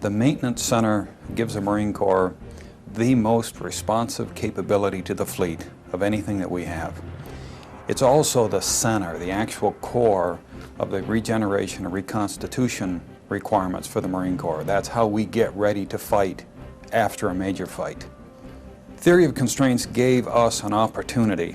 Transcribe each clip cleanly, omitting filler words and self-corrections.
The maintenance center gives the Marine Corps the most responsive capability to the fleet of anything that we have. It's also the center, the actual core of the regeneration and reconstitution requirements for the Marine Corps. That's how we get ready to fight after a major fight. Theory of constraints gave us an opportunity,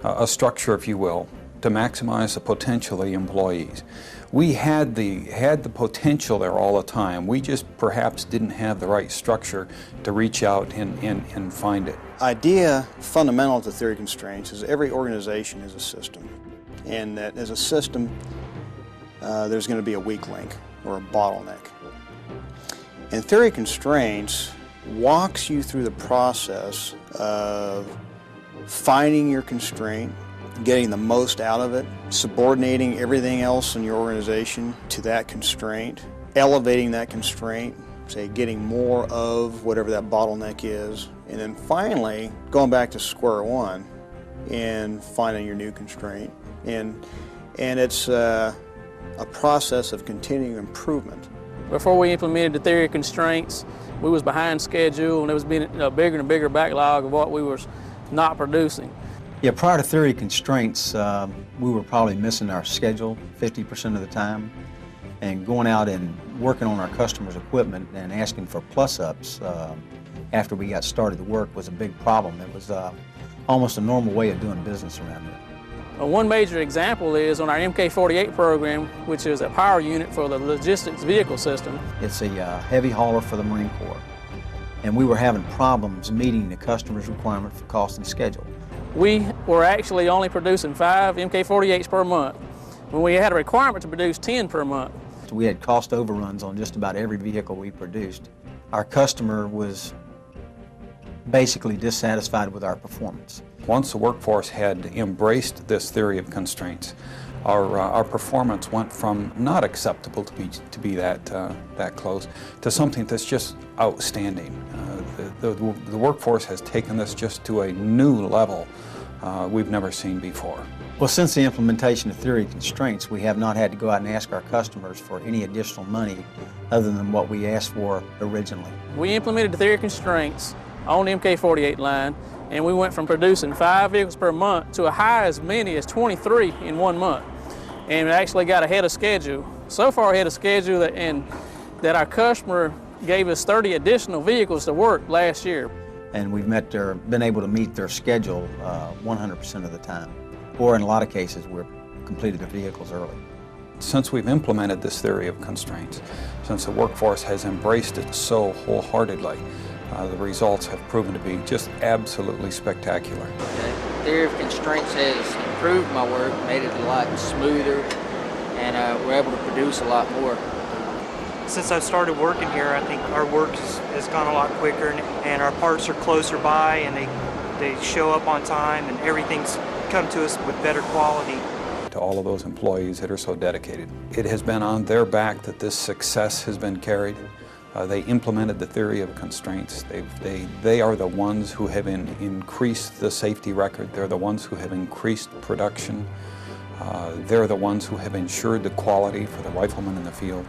a structure, if you will, to maximize the potential of the employees. We had the potential there all the time. We just perhaps didn't have the right structure to reach out and find it. Idea fundamental to theory of constraints is every organization is a system. And that as a system, there's going to be a weak link or a bottleneck. And theory of constraints walks you through the process of finding your constraint, getting the most out of it, subordinating everything else in your organization to that constraint, elevating that constraint, say getting more of whatever that bottleneck is, and then finally going back to square one and finding your new constraint. And it's a process of continuing improvement. Before we implemented the theory of constraints, we was behind schedule, and there was been a bigger and bigger backlog of what we were not producing. Yeah, prior to theory of constraints, we were probably missing our schedule 50% of the time, and going out and working on our customers' equipment and asking for plus-ups after we got started to work was a big problem. It was almost a normal way of doing business around here. One major example is on our MK-48 program, which is a power unit for the logistics vehicle system. It's a heavy hauler for the Marine Corps, and we were having problems meeting the customer's requirement for cost and schedule. We were actually only producing 5 MK-48s per month when we had a requirement to produce 10 per month. We had cost overruns on just about every vehicle we produced. Our customer was basically dissatisfied with our performance. Once the workforce had embraced this theory of constraints, our performance went from not acceptable to be that close to something that's just outstanding. The workforce has taken this just to a new level we've never seen before. Well, since the implementation of theory of constraints, we have not had to go out and ask our customers for any additional money other than what we asked for originally. We implemented the theory of constraints on the MK-48 line, and we went from producing 5 vehicles per month to a high as many as 23 in 1 month. And we actually got ahead of schedule. So far ahead of schedule that our customer gave us 30 additional vehicles to work last year. And we've been able to meet their schedule 100% of the time. Or in a lot of cases, we've completed the vehicles early. Since we've implemented this theory of constraints, since the workforce has embraced it so wholeheartedly, the results have proven to be just absolutely spectacular. The theory of constraints has improved my work, made it a lot smoother, and we're able to produce a lot more. Since I've started working here, I think our work has gone a lot quicker, and our parts are closer by, and they show up on time, and everything's come to us with better quality. To all of those employees that are so dedicated, it has been on their back that this success has been carried. They implemented the theory of constraints. They are the ones who have increased the safety record. They're the ones who have increased production. They're the ones who have ensured the quality for the riflemen in the field.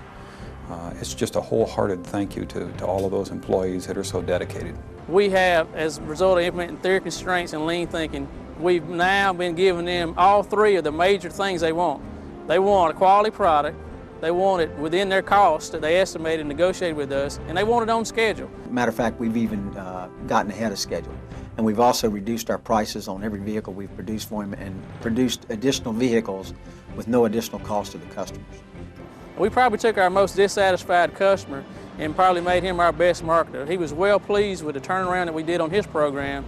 It's just a wholehearted thank you to all of those employees that are so dedicated. We have, as a result of implementing theory of constraints and lean thinking, we've now been giving them all 3 of the major things they want. They want a quality product, they want it within their cost that they estimated and negotiated with us, and they want it on schedule. Matter of fact, we've even gotten ahead of schedule. And we've also reduced our prices on every vehicle we've produced for them and produced additional vehicles with no additional cost to the customers. We probably took our most dissatisfied customer and probably made him our best marketer. He was well pleased with the turnaround that we did on his program,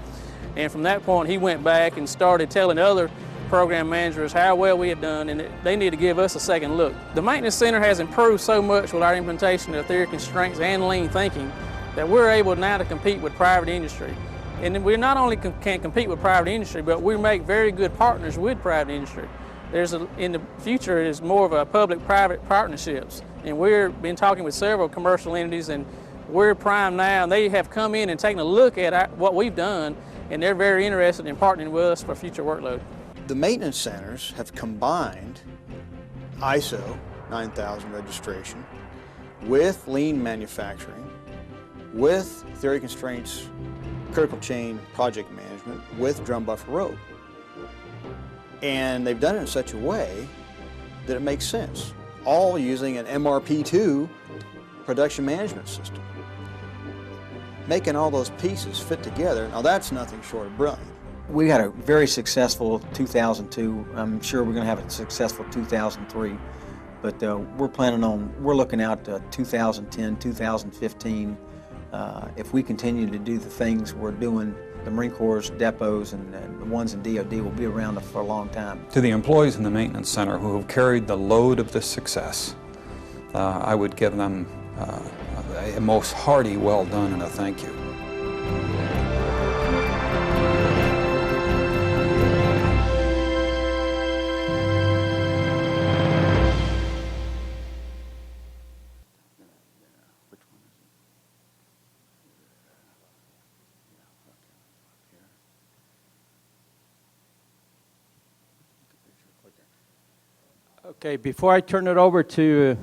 and from that point he went back and started telling other program managers how well we had done, and they need to give us a second look. The maintenance center has improved so much with our implementation of theory of constraints and lean thinking that we're able now to compete with private industry. And we not only can compete with private industry, but we make very good partners with private industry. In the future, is more of a public-private partnerships, and we've been talking with several commercial entities, and we're primed now, and they have come in and taken a look at what we've done, and they're very interested in partnering with us for future workload. The maintenance centers have combined ISO 9000 registration with lean manufacturing, with theory constraints, critical chain project management, with drum buffer road. And they've done it in such a way that it makes sense, all using an MRP2 production management system. Making all those pieces fit together, now that's nothing short of brilliant. We had a very successful 2002. I'm sure we're going to have a successful 2003, but we're looking out to 2010, 2015. If we continue to do the things we're doing, the Marine Corps' depots and the ones in DOD will be around for a long time. To the employees in the Maintenance Center who have carried the load of this success, I would give them a most hearty well done and a thank you. Okay, before I turn it over to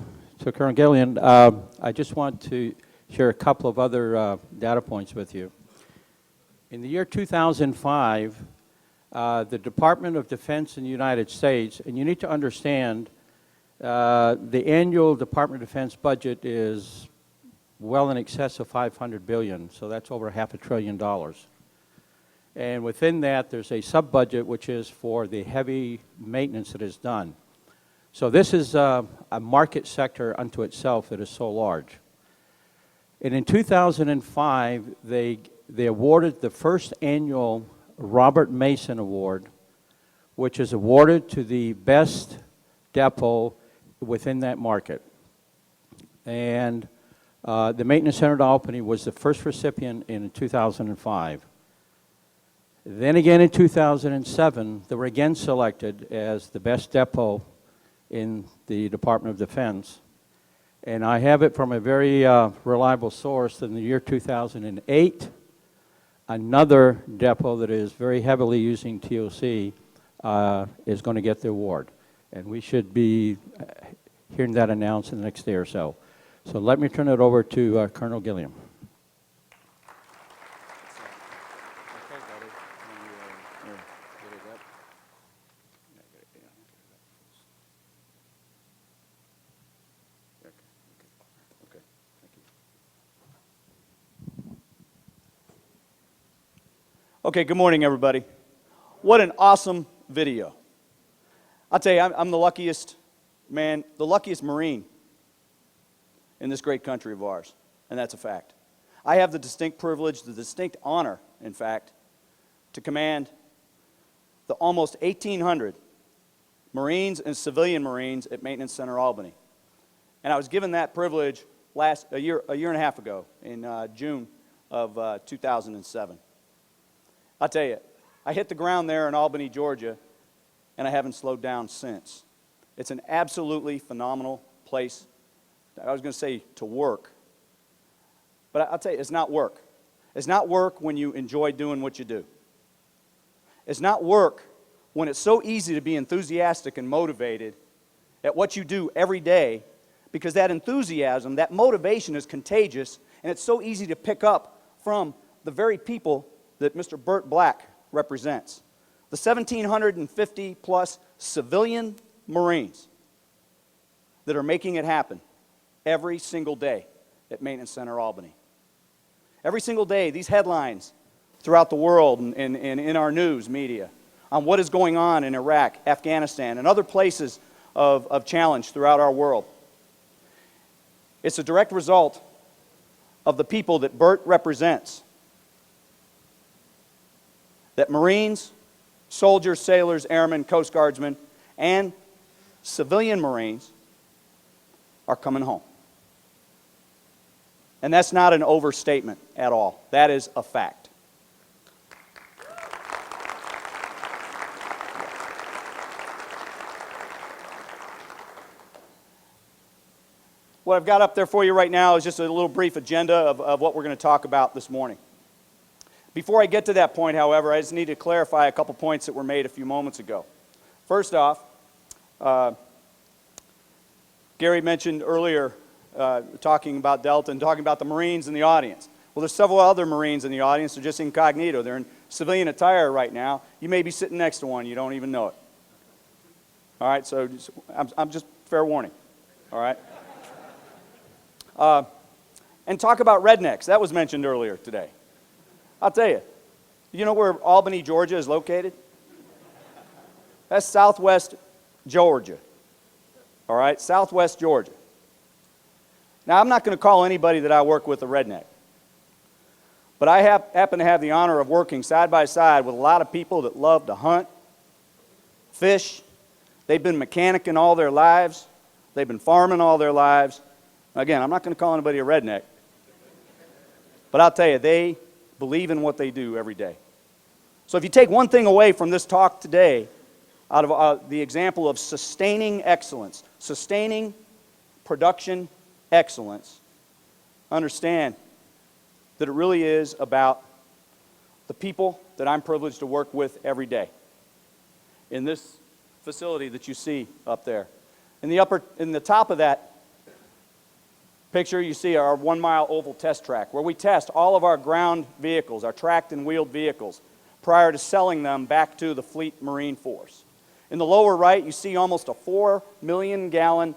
Colonel Gillian, I just want to share a couple of other data points with you. In the year 2005, the Department of Defense in the United States, and you need to understand, the annual Department of Defense budget is well in excess of $500 billion, so that's over $500 billion. And within that, there's a sub-budget which is for the heavy maintenance that is done. So this is a market sector unto itself that is so large. And in 2005, they awarded the first annual Robert Mason Award, which is awarded to the best depot within that market. And the Maintenance Center at Albany was the first recipient in 2005. Then again in 2007, they were again selected as the best depot in the Department of Defense. And I have it from a very reliable source. In the year 2008, another depot that is very heavily using TOC is going to get the award. And we should be hearing that announced in the next day or so. So let me turn it over to Colonel Gilliam. Okay, good morning, everybody. What an awesome video. I'll tell you, I'm the luckiest man, the luckiest Marine in this great country of ours, and that's a fact. I have the distinct privilege, the distinct honor, in fact, to command the almost 1,800 Marines and civilian Marines at Maintenance Center Albany. And I was given that privilege a year and a half ago, in June of 2007. I'll tell you, I hit the ground there in Albany, Georgia, and I haven't slowed down since. It's an absolutely phenomenal place. I was going to say to work, but I'll tell you, it's not work. It's not work when you enjoy doing what you do. It's not work when it's so easy to be enthusiastic and motivated at what you do every day, because that enthusiasm, that motivation is contagious, and it's so easy to pick up from the very people that Mr. Burt Black represents. The 1,750 plus civilian Marines that are making it happen every single day at Maintenance Center Albany. Every single day, these headlines throughout the world and in our news media on what is going on in Iraq, Afghanistan, and other places of challenge throughout our world. It's a direct result of the people that Burt represents. That Marines, soldiers, sailors, airmen, Coast Guardsmen, and civilian Marines are coming home. And that's not an overstatement at all. That is a fact. What I've got up there for you right now is just a little brief agenda of what we're going to talk about this morning. Before I get to that point, however, I just need to clarify a couple points that were made a few moments ago. First off, Gary mentioned earlier talking about Delta and talking about the Marines in the audience. Well, there's several other Marines in the audience. They're just incognito. They're in civilian attire right now. You may be sitting next to one. You don't even know it. All right, so I'm just fair warning. All right. And talk about rednecks. That was mentioned earlier today. I'll tell you. You know where Albany, Georgia is located? That's southwest Georgia. All right, southwest Georgia. Now, I'm not going to call anybody that I work with a redneck. But I happen to have the honor of working side by side with a lot of people that love to hunt, fish. They've been mechanicking all their lives. They've been farming all their lives. Again, I'm not going to call anybody a redneck. But I'll tell you, they believe in what they do every day. So if you take one thing away from this talk today, out of the example of sustaining excellence, sustaining production excellence, understand that it really is about the people that I'm privileged to work with every day in this facility that you see up there. In the top of that picture, you see our 1-mile oval test track, where we test all of our ground vehicles, our tracked and wheeled vehicles, prior to selling them back to the Fleet Marine Force. In the lower right, you see almost a 4 million gallon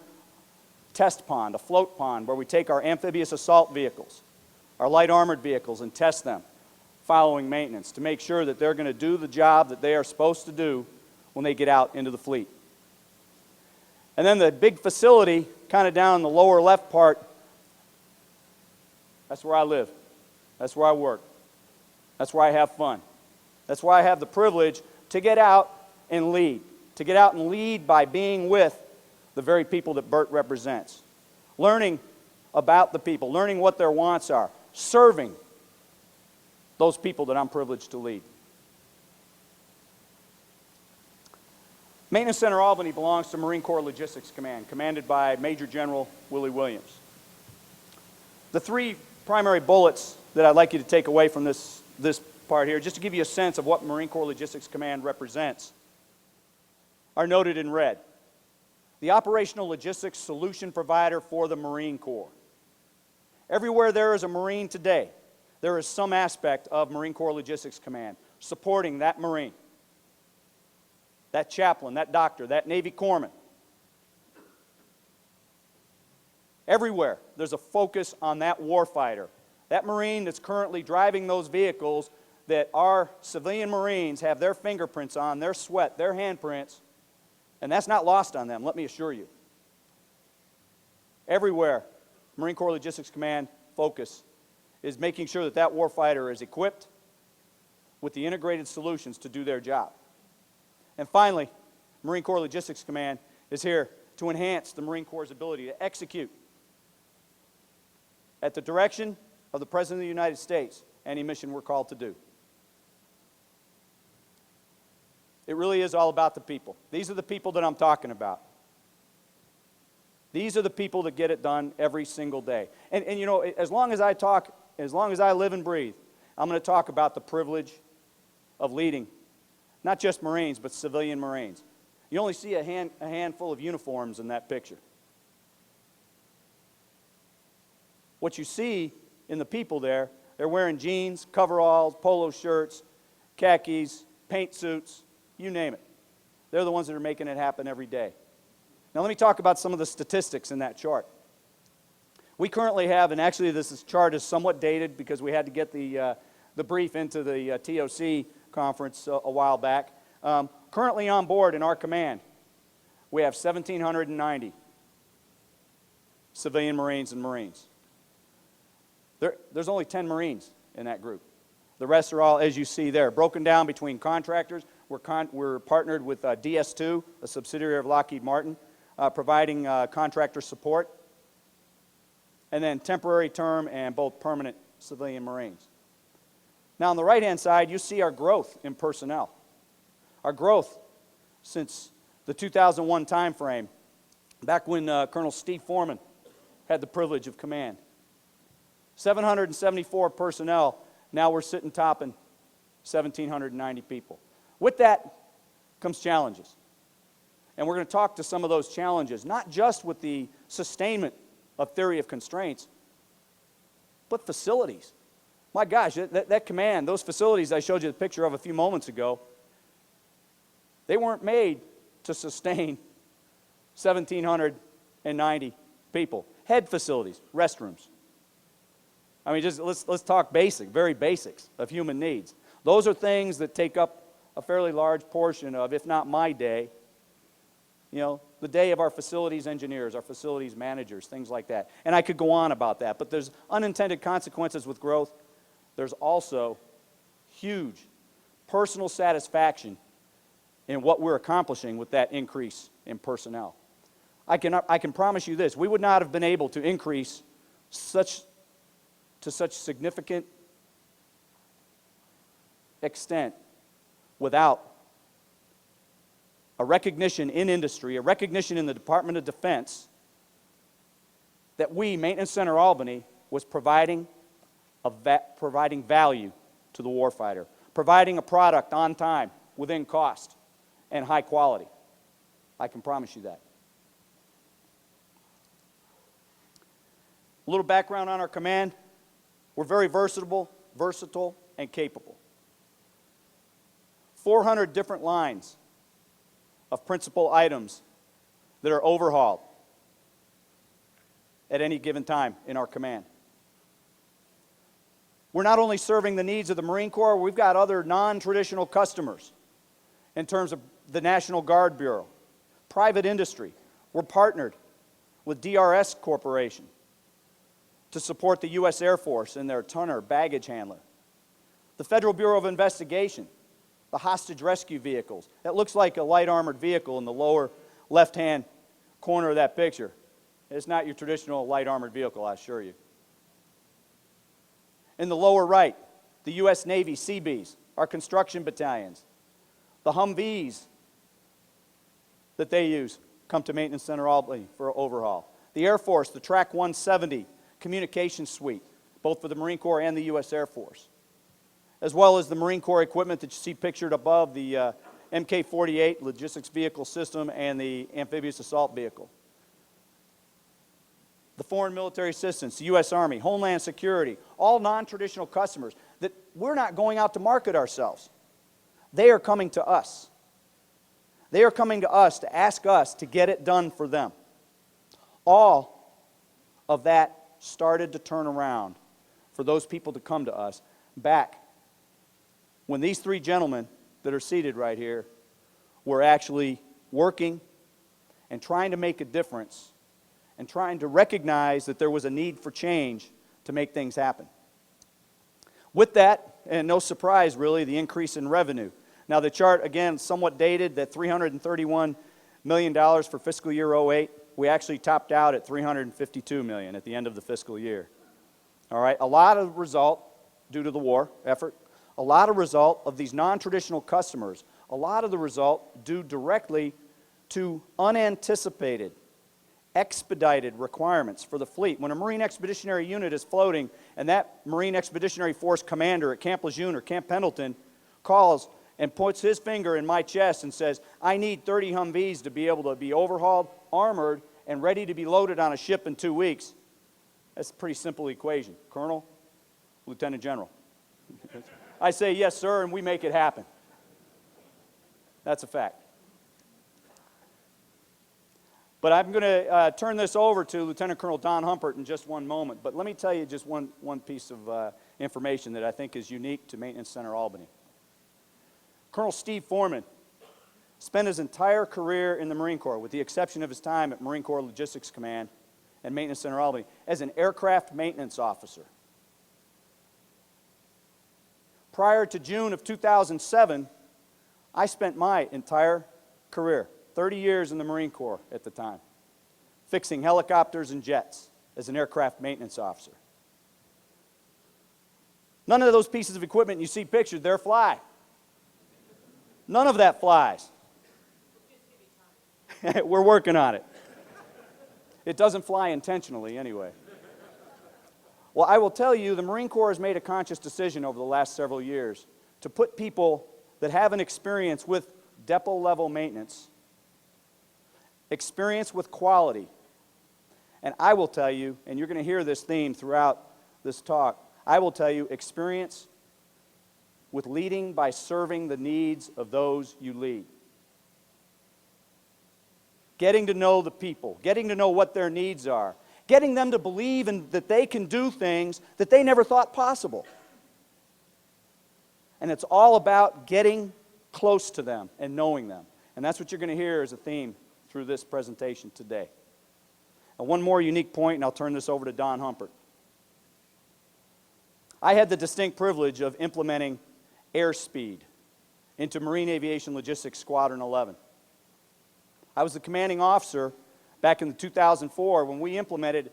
test pond, a float pond, where we take our amphibious assault vehicles, our light armored vehicles, and test them following maintenance to make sure that they're going to do the job that they are supposed to do when they get out into the fleet. And then the big facility, kind of down in the lower left part, that's where I live. That's where I work. That's where I have fun. That's why I have the privilege to get out and lead. To get out and lead by being with the very people that Bert represents. Learning about the people, learning what their wants are, serving those people that I'm privileged to lead. Maintenance Center Albany belongs to Marine Corps Logistics Command, commanded by Major General Willie Williams. The 3 primary bullets that I'd like you to take away from this part here, just to give you a sense of what Marine Corps Logistics Command represents, are noted in red. The operational logistics solution provider for the Marine Corps. Everywhere there is a Marine today, there is some aspect of Marine Corps Logistics Command supporting that Marine, that chaplain, that doctor, that Navy corpsman. Everywhere there's a focus on that warfighter, that Marine that's currently driving those vehicles that our civilian Marines have their fingerprints on, their sweat, their handprints, and that's not lost on them, let me assure you. Everywhere, Marine Corps Logistics Command focus is making sure that that warfighter is equipped with the integrated solutions to do their job. And finally, Marine Corps Logistics Command is here to enhance the Marine Corps' ability to execute at the direction of the President of the United States any mission we're called to do. It really is all about the people. These are the people that I'm talking about. These are the people that get it done every single day. And you know, as long as I talk, as long as I live and breathe, I'm going to talk about the privilege of leading, not just Marines, but civilian Marines. You only see a handful of uniforms in that picture. What you see in the people there, they're wearing jeans, coveralls, polo shirts, khakis, paint suits, you name it. They're the ones that are making it happen every day. Now let me talk about some of the statistics in that chart. We currently have, and actually this chart is somewhat dated because we had to get the brief into the TOC conference a while back. Currently on board in our command, we have 1,790 civilian Marines and Marines. There's only 10 Marines in that group. The rest are all, as you see there, broken down between contractors. We're partnered with DS2, a subsidiary of Lockheed Martin, providing contractor support, and then temporary term and both permanent civilian Marines. Now on the right-hand side, you see our growth in personnel. Our growth since the 2001 time frame, back when Colonel Steve Foreman had the privilege of command. 774 personnel, now we're sitting topping 1,790 people. With that comes challenges. And we're going to talk to some of those challenges, not just with the sustainment of theory of constraints, but facilities. My gosh, that command, those facilities I showed you the picture of a few moments ago, they weren't made to sustain 1,790 people. Head facilities, restrooms. I mean, just let's talk basic, very basics of human needs. Those are things that take up a fairly large portion of, if not my day, you know, the day of our facilities engineers, our facilities managers, things like that. And I could go on about that, but there's unintended consequences with growth. There's also huge personal satisfaction in what we're accomplishing with that increase in personnel. I can promise you this, we would not have been able to increase to such significant extent without a recognition in industry, a recognition in the Department of Defense that we, Maintenance Center Albany, was providing value to the warfighter, providing a product on time, within cost, and high quality. I can promise you that. A little background on our command. We're very versatile, and capable. 400 different lines of principal items that are overhauled at any given time in our command. We're not only serving the needs of the Marine Corps, we've got other non-traditional customers in terms of the National Guard Bureau, private industry. We're partnered with DRS Corporation to support the U.S. Air Force in their tonner baggage handler. The Federal Bureau of Investigation, the hostage rescue vehicles. That looks like a light armored vehicle in the lower left-hand corner of that picture. It's not your traditional light armored vehicle, I assure you. In the lower right, the U.S. Navy Seabees, our construction battalions. The Humvees that they use come to Maintenance Center Albany for overhaul. The Air Force, the Track 170 communication suite, both for the Marine Corps and the U.S. Air Force, as well as the Marine Corps equipment that you see pictured above, the MK-48 logistics vehicle system and the amphibious assault vehicle. The Foreign Military Assistance, the U.S. Army, Homeland Security, all non-traditional customers that we're not going out to market ourselves. They are coming to us. They are coming to us to ask us to get it done for them. All of that started to turn around for those people to come to us back when these three gentlemen that are seated right here were actually working and trying to make a difference and trying to recognize that there was a need for change to make things happen. With that, and no surprise really, the increase in revenue. Now the chart, again, somewhat dated, that $331 million for fiscal year 08. We actually topped out at $352 million at the end of the fiscal year. All right, a lot of result due to the war effort, a lot of result of these non-traditional customers, a lot of the result due directly to unanticipated, expedited requirements for the fleet. When a Marine Expeditionary Unit is floating and that Marine Expeditionary Force commander at Camp Lejeune or Camp Pendleton calls and puts his finger in my chest and says, I need 30 Humvees to be able to be overhauled, armored, and ready to be loaded on a ship in 2 weeks. That's a pretty simple equation. Colonel, Lieutenant General. I say, yes, sir, and we make it happen. That's a fact. But I'm going to turn this over to Lieutenant Colonel Don Humpert in just one moment. But let me tell you just one piece of information that I think is unique to Maintenance Center Albany. Colonel Steve Foreman spent his entire career in the Marine Corps, with the exception of his time at Marine Corps Logistics Command and Maintenance Center Albany, as an aircraft maintenance officer. Prior to June of 2007, I spent my entire career, 30 years in the Marine Corps at the time, fixing helicopters and jets as an aircraft maintenance officer. None of those pieces of equipment you see pictured there fly. None of that flies. We're working on it. It doesn't fly intentionally anyway. Well, I will tell you, the Marine Corps has made a conscious decision over the last several years to put people that have an experience with depot level maintenance, experience with quality, And I will tell you, and you're going to hear this theme throughout this talk, I will tell you, experience with leading by serving the needs of those you lead. Getting to know the people, getting to know what their needs are, getting them to believe that they can do things that they never thought possible. And it's all about getting close to them and knowing them. And that's what you're going to hear as a theme through this presentation today. And one more unique point, and I'll turn this over to Don Humpert. I had the distinct privilege of implementing airspeed into Marine Aviation Logistics Squadron 11. I was the commanding officer back in 2004 when we implemented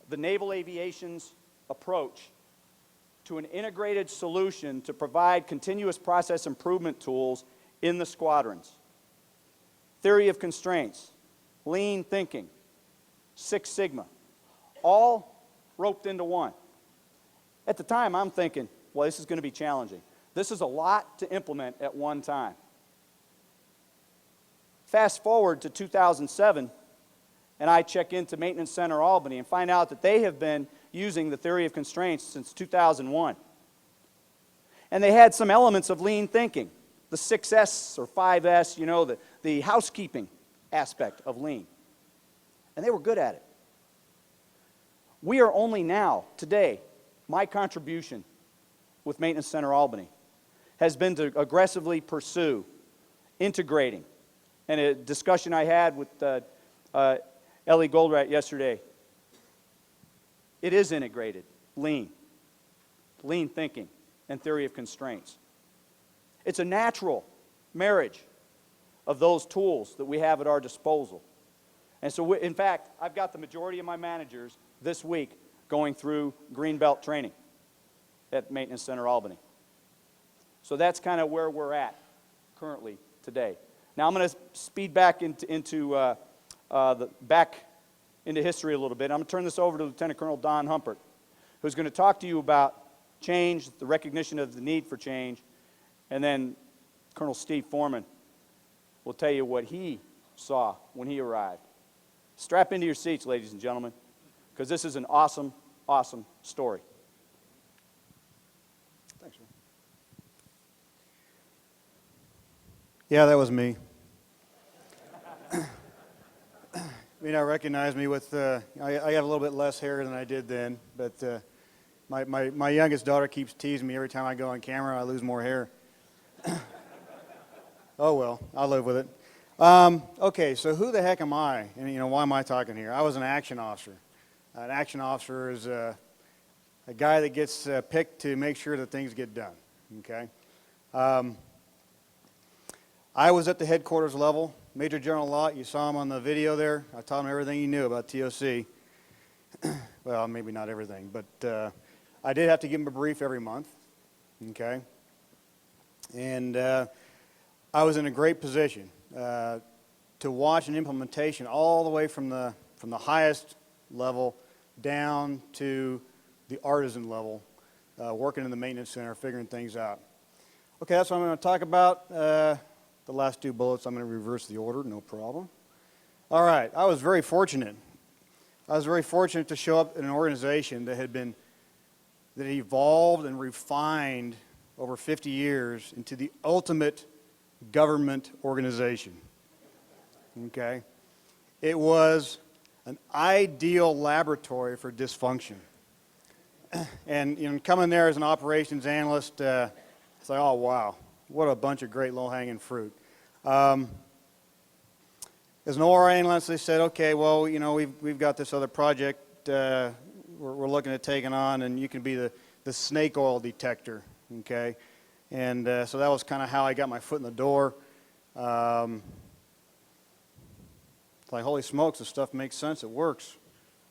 the Naval Aviation's approach to an integrated solution to provide continuous process improvement tools in the squadrons. Theory of constraints, lean thinking, Six Sigma, all roped into one. At the time, I'm thinking, well, this is going to be challenging. This is a lot to implement at one time. Fast forward to 2007, and I check into Maintenance Center Albany and find out that they have been using the theory of constraints since 2001. And they had some elements of lean thinking, the 6S or 5S, you know, the housekeeping aspect of lean. And they were good at it. We are only now, today, my contribution with Maintenance Center Albany has been to aggressively pursue integrating. And a discussion I had with Ellie Goldrat yesterday, it is integrated, lean thinking, and theory of constraints. It's a natural marriage of those tools that we have at our disposal. And so, in fact, I've got the majority of my managers this week going through Greenbelt training at Maintenance Center Albany. So that's kind of where we're at currently today. Now I'm going to speed back into history a little bit. I'm going to turn this over to Lieutenant Colonel Don Humpert, who's going to talk to you about change, the recognition of the need for change, and then Colonel Steve Foreman will tell you what he saw when he arrived. Strap into your seats, ladies and gentlemen, because this is an awesome, awesome story. Thanks, man. Yeah, that was me. You may not recognize me with, I have a little bit less hair than I did then, but my youngest daughter keeps teasing me every time I go on camera, I lose more hair. Oh well, I'll live with it. Okay, so who the heck am I? And why am I talking here? I was an action officer. An action officer is a guy that gets picked to make sure that things get done, okay? I was at the headquarters level. Major General Lott, you saw him on the video there. I taught him everything he knew about TOC. Well, maybe not everything, but I did have to give him a brief every month, okay? And I was in a great position to watch an implementation all the way from the highest level down to the artisan level, working in the maintenance center, figuring things out. Okay, that's what I'm going to talk about. The last two bullets, I'm going to reverse the order, no problem. All right, I was very fortunate. I was very fortunate to show up in an organization that had evolved and refined over 50 years into the ultimate government organization. Okay? It was an ideal laboratory for dysfunction. And coming there as an operations analyst, it's like, oh wow, what a bunch of great low-hanging fruit. As an OR analyst, they said, okay, well, we've got this other project we're looking at taking on, and you can be the snake oil detector, okay? And so that was kind of how I got my foot in the door. It's like, holy smokes, this stuff makes sense, it works.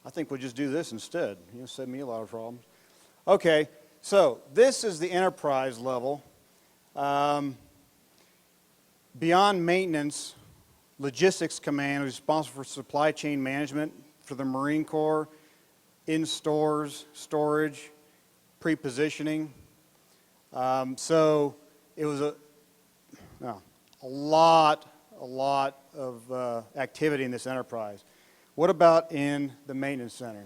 I think we'll just do this instead. Saved me a lot of problems. Okay, so this is the enterprise level. Beyond maintenance, Logistics Command is responsible for supply chain management for the Marine Corps, in stores, storage, pre-positioning. So it was a lot of activity in this enterprise. What about in the maintenance center?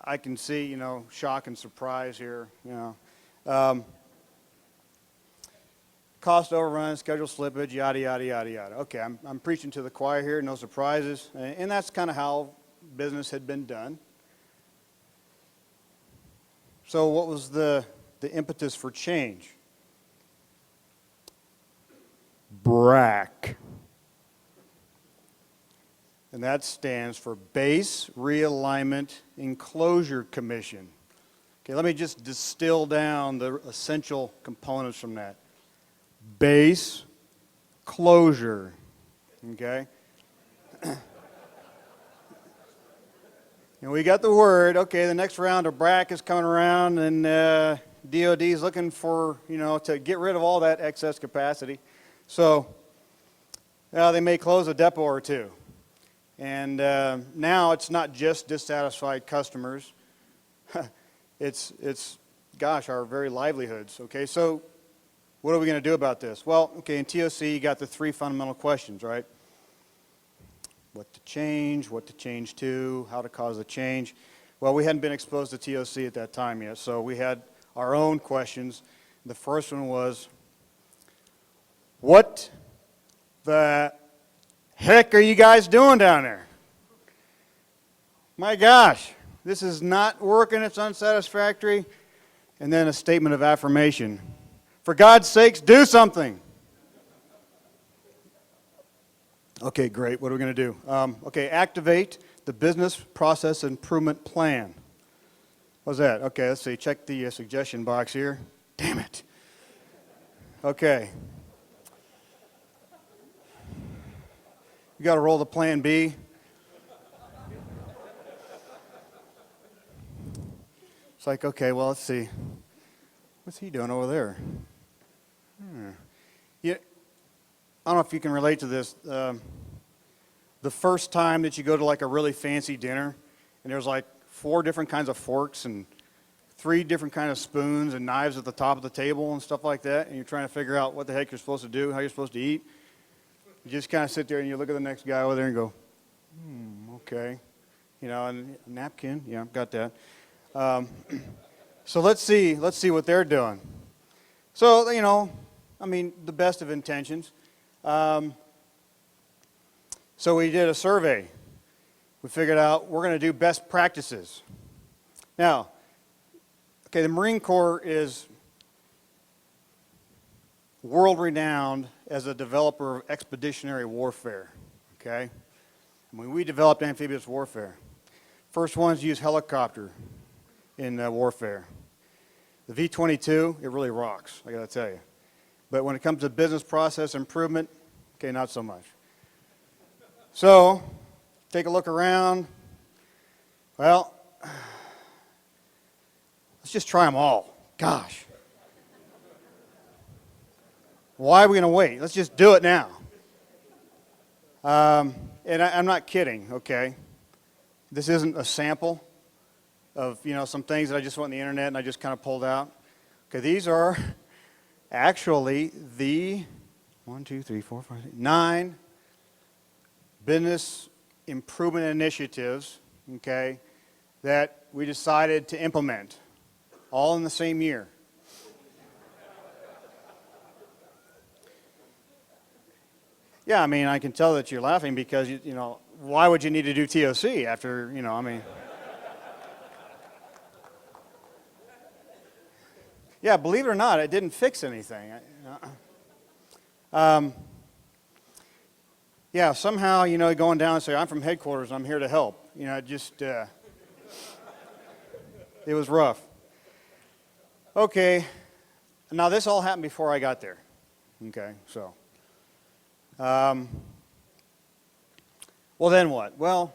I can see, shock and surprise here, cost overrun, schedule slippage, yada, yada, yada, yada. Okay, I'm preaching to the choir here, no surprises. And that's kind of how business had been done. So what was the impetus for change? BRAC. And that stands for Base Realignment Enclosure Commission. Okay, let me just distill down the essential components from that. Base, closure, okay? And we got the word, okay, the next round of BRAC is coming around, and DOD is looking for, to get rid of all that excess capacity. So they may close a depot or two. And now it's not just dissatisfied customers. It's, gosh, our very livelihoods. Okay, so what are we going to do about this? Well, okay, in TOC you got the three fundamental questions, right? What to change to, how to cause the change. Well, we hadn't been exposed to TOC at that time yet, so we had our own questions. The first one was, what the heck are you guys doing down there? My gosh, this is not working, it's unsatisfactory. And then a statement of affirmation. For God's sakes, do something. Okay, great, what are we going to do? Okay, activate the business process improvement plan. What's that? Okay, let's see, check the suggestion box here. Damn it. Okay. You got to roll the plan B. It's like, okay, well, let's see. What's he doing over there? Yeah, I don't know if you can relate to this. The first time that you go to like a really fancy dinner, and there's like 4 different kinds of forks and 3 different kinds of spoons and knives at the top of the table and stuff like that, and you're trying to figure out what the heck you're supposed to do, how you're supposed to eat. You just kind of sit there and you look at the next guy over there and go, okay. And a napkin, yeah, got that. So let's see what they're doing. So, the best of intentions. So we did a survey. We figured out we're going to do best practices. Now, okay, the Marine Corps is world-renowned as a developer of expeditionary warfare, okay? We developed amphibious warfare. First ones use helicopter in warfare. The V-22, it really rocks, I gotta tell you. But when it comes to business process improvement, okay, not so much. So, take a look around. Well, let's just try them all. Gosh. Why are we going to wait? Let's just do it now. And I'm not kidding, okay? This isn't a sample of, some things that I just went on the internet and I just kind of pulled out. Okay, these are actually the 9 business improvement initiatives, okay, that we decided to implement, all in the same year. Yeah, I can tell that you're laughing because, why would you need to do TOC after, Yeah, believe it or not, it didn't fix anything. Yeah, somehow, going down and say, I'm from headquarters, I'm here to help. It was rough. Okay, now this all happened before I got there. Okay, so. Well, then what? Well,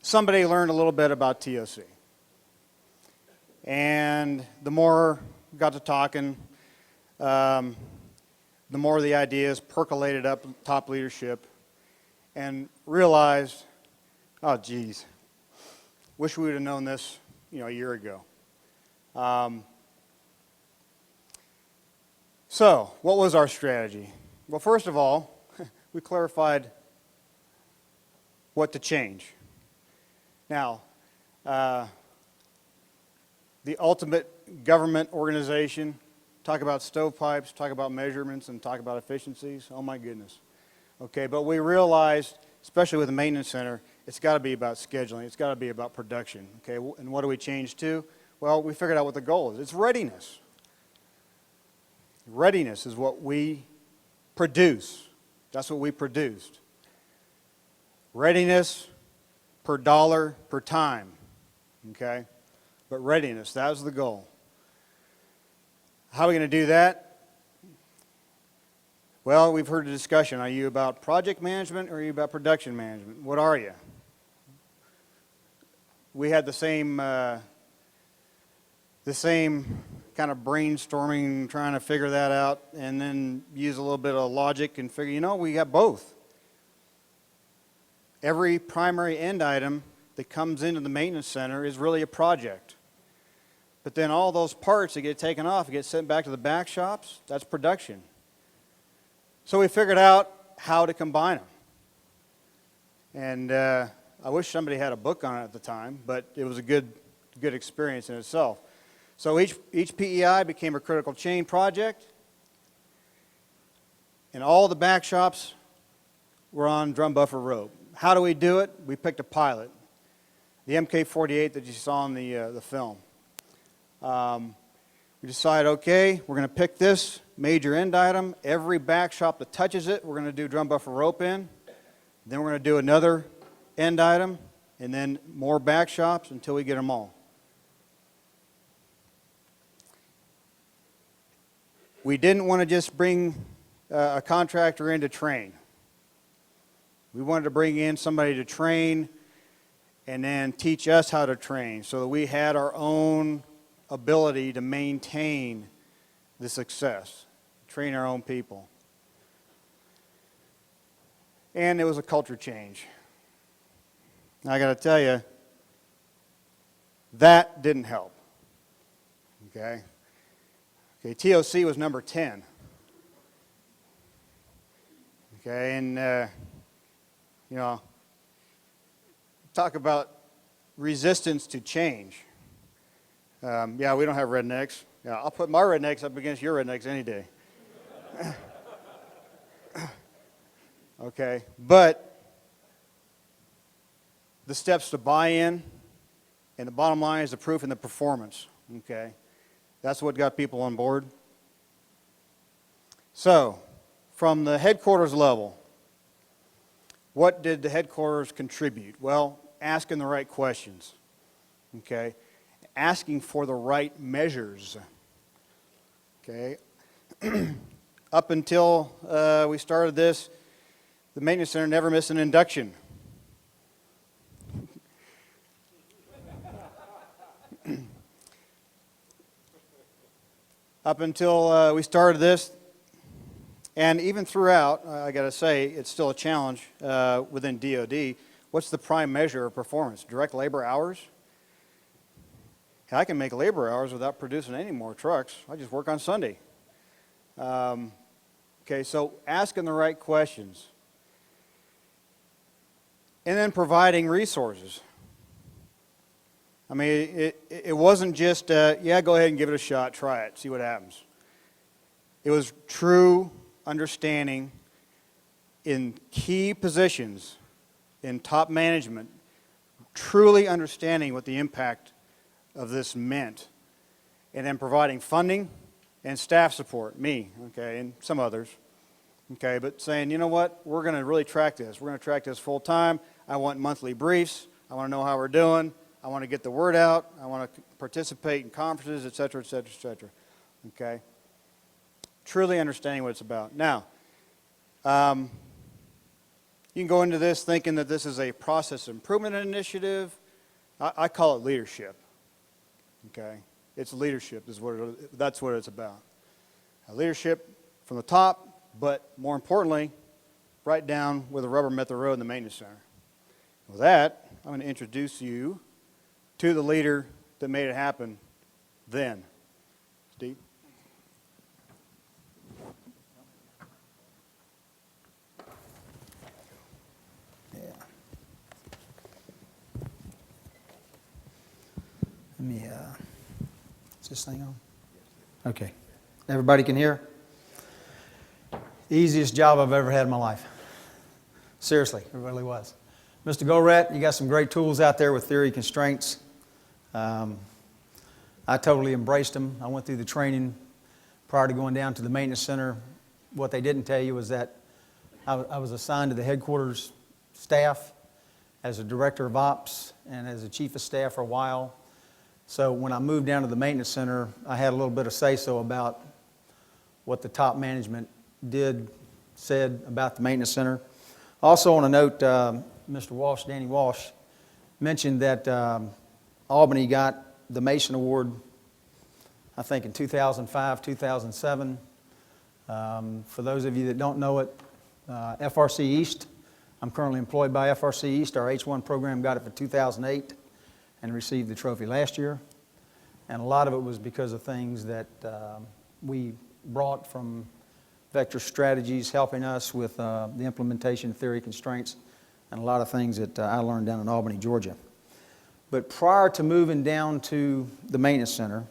somebody learned a little bit about TOC. And the more we got to talking, the more the ideas percolated up top leadership and realized, oh, geez, wish we would have known this, a year ago. So, what was our strategy? Well, first of all, we clarified what to change. Now, the ultimate government organization, talk about stovepipes, talk about measurements, and talk about efficiencies. Oh my goodness. Okay, but we realized, especially with the maintenance center, it's got to be about scheduling. It's got to be about production. Okay, and what do we change to? Well, we figured out what the goal is. It's readiness. Readiness is what we produce. That's what we produced. Readiness per dollar per time. Okay, but readiness, that was the goal. How are we going to do that? Well, we've heard a discussion. Are you about project management or are you about production management? What are you? We had the same kind of brainstorming, trying to figure that out, and then use a little bit of logic and figure, you know, we got both. Every primary end item that comes into the maintenance center is really a project. But then all those parts that get taken off, get sent back to the back shops, that's production. So we figured out how to combine them. And I wish somebody had a book on it at the time, but it was a good experience in itself. So each PEI became a critical chain project, and all the back shops were on drum buffer rope. How do we do it? We picked a pilot, the MK48 that you saw in the film. We decided, okay, we're going to pick this major end item. Every back shop that touches it, we're going to do drum buffer rope in. Then we're going to do another end item, and then more back shops until we get them all. We didn't want to just bring a contractor in to train. We wanted to bring in somebody to train and then teach us how to train so that we had our own ability to maintain the success, train our own people. And it was a culture change. I got to tell you, that didn't help. Okay, TOC was number 10. Okay, and you know, talk about resistance to change. Yeah, we don't have rednecks. Yeah, I'll put my rednecks up against your rednecks any day. Okay, but the steps to buy-in, and the bottom line is the proof and the performance. Okay, that's what got people on board. So, from the headquarters level, what did the headquarters contribute? Well, asking the right questions. Okay, asking for the right measures. Okay, up until we started this, the maintenance center never missed an induction. Up until we started this, and even throughout, I got to say, it's still a challenge within DoD. What's the prime measure of performance? Direct labor hours? I can make labor hours without producing any more trucks. I just work on Sunday. Okay, so asking the right questions. And then providing resources. I mean, it wasn't just, yeah, go ahead and give it a shot, try it, see what happens. It was true understanding in key positions in top management, truly understanding what the impact of this meant, and then providing funding and staff support, me, okay, and some others, okay, but saying, you know what, we're going to really track this. We're going to track this full time. I want monthly briefs. I want to know how we're doing. I want to get the word out. I want to participate in conferences, et cetera, et cetera, et cetera, okay. Truly understanding what it's about. Now, you can go into this thinking that this is a process improvement initiative. I call it leadership. Okay, it's leadership is that's what it's about. Leadership from the top, but more importantly, right down where the rubber met the road in the maintenance center. With that, I'm going to introduce you to the leader that made it happen then. Steve? Yeah. this thing on? Okay. Everybody can hear? Easiest job I've ever had in my life. Seriously, it really was. Mr. Goret, you got some great tools out there with theory constraints. I totally embraced them. I went through the training prior to going down to the maintenance center. What they didn't tell you was that I was assigned to the headquarters staff as a director of ops and as a chief of staff for a while. So when I moved down to the maintenance center, I had a little bit of say-so about what the top management said about the maintenance center. Also on a note, Mr. Walsh, Danny Walsh, mentioned that Albany got the Mason Award, I think in 2005, 2007. For those of you that don't know it, FRC East, I'm currently employed by FRC East. Our H1 program got it for 2008 and received the trophy last year. And a lot of it was because of things that we brought from Vector Strategies, helping us with the implementation of theory constraints, and a lot of things that I learned down in Albany, Georgia. But prior to moving down to the maintenance center,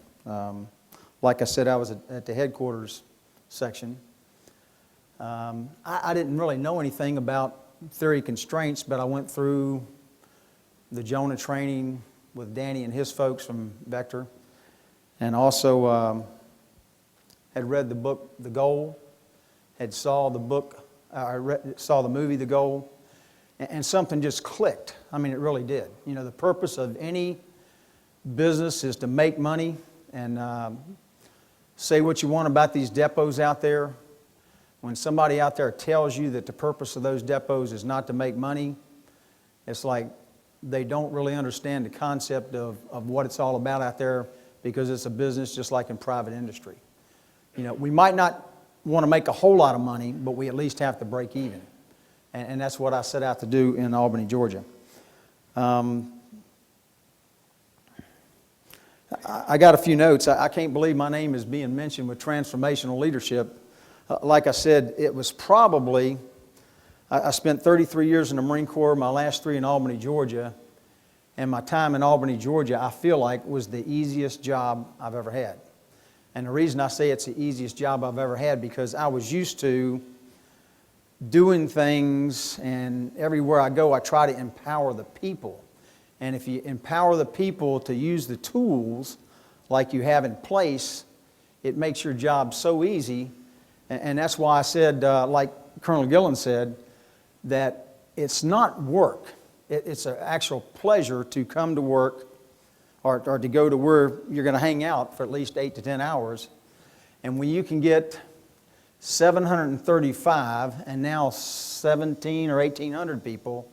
like I said, I was at the headquarters section. I didn't really know anything about theory constraints, but I went through the Jonah training with Danny and his folks from Vector, and also had read the book, The Goal, had saw the movie, The Goal, and something just clicked. I mean, it really did. You know, the purpose of any business is to make money, and say what you want about these depots out there. When somebody out there tells you that the purpose of those depots is not to make money, it's like they don't really understand the concept of what it's all about out there, because it's a business just like in private industry. You know, we might not want to make a whole lot of money, but we at least have to break even. And that's what I set out to do in Albany, Georgia. I got a few notes. I can't believe my name is being mentioned with transformational leadership. Like I said, it was probably, I spent 33 years in the Marine Corps, my last 3 in Albany, Georgia. And my time in Albany, Georgia, I feel like was the easiest job I've ever had. And the reason I say it's the easiest job I've ever had, because I was used to doing things, and everywhere I go, I try to empower the people. And if you empower the people to use the tools like you have in place, it makes your job so easy. And that's why I said, like Colonel Gillen said, that it's not work. It's an actual pleasure to come to work or to go to where you're going to hang out for at least 8 to 10 hours. And when you can get 735 and now 17 or 1,800 people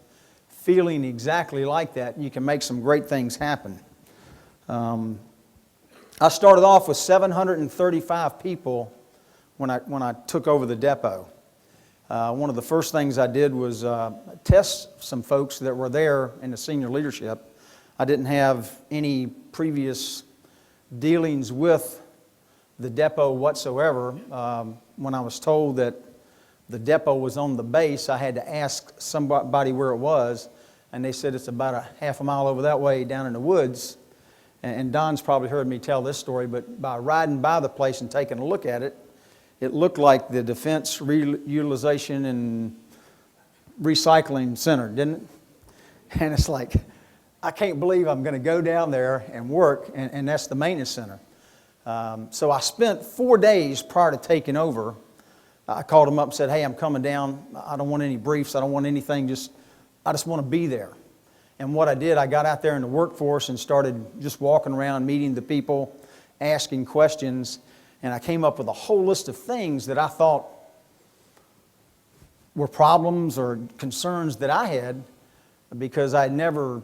feeling exactly like that, you can make some great things happen. I started off with 735 people when I took over the depot. One of the first things I did was test some folks that were there in the senior leadership. I didn't have any previous dealings with the depot whatsoever. When I was told that the depot was on the base, I had to ask somebody where it was, and they said it's about a half a mile over that way down in the woods. And Don's probably heard me tell this story, but by riding by the place and taking a look at it, it looked like the Defense Reutilization and Recycling Center, didn't it? And it's like, I can't believe I'm going to go down there and work, and that's the maintenance center. So I spent 4 days prior to taking over. I called them up and said, hey, I'm coming down. I don't want any briefs. I don't want anything. I just want to be there. And what I did, I got out there in the workforce and started just walking around, meeting the people, asking questions. And I came up with a whole list of things that I thought were problems or concerns that I had, because I'd never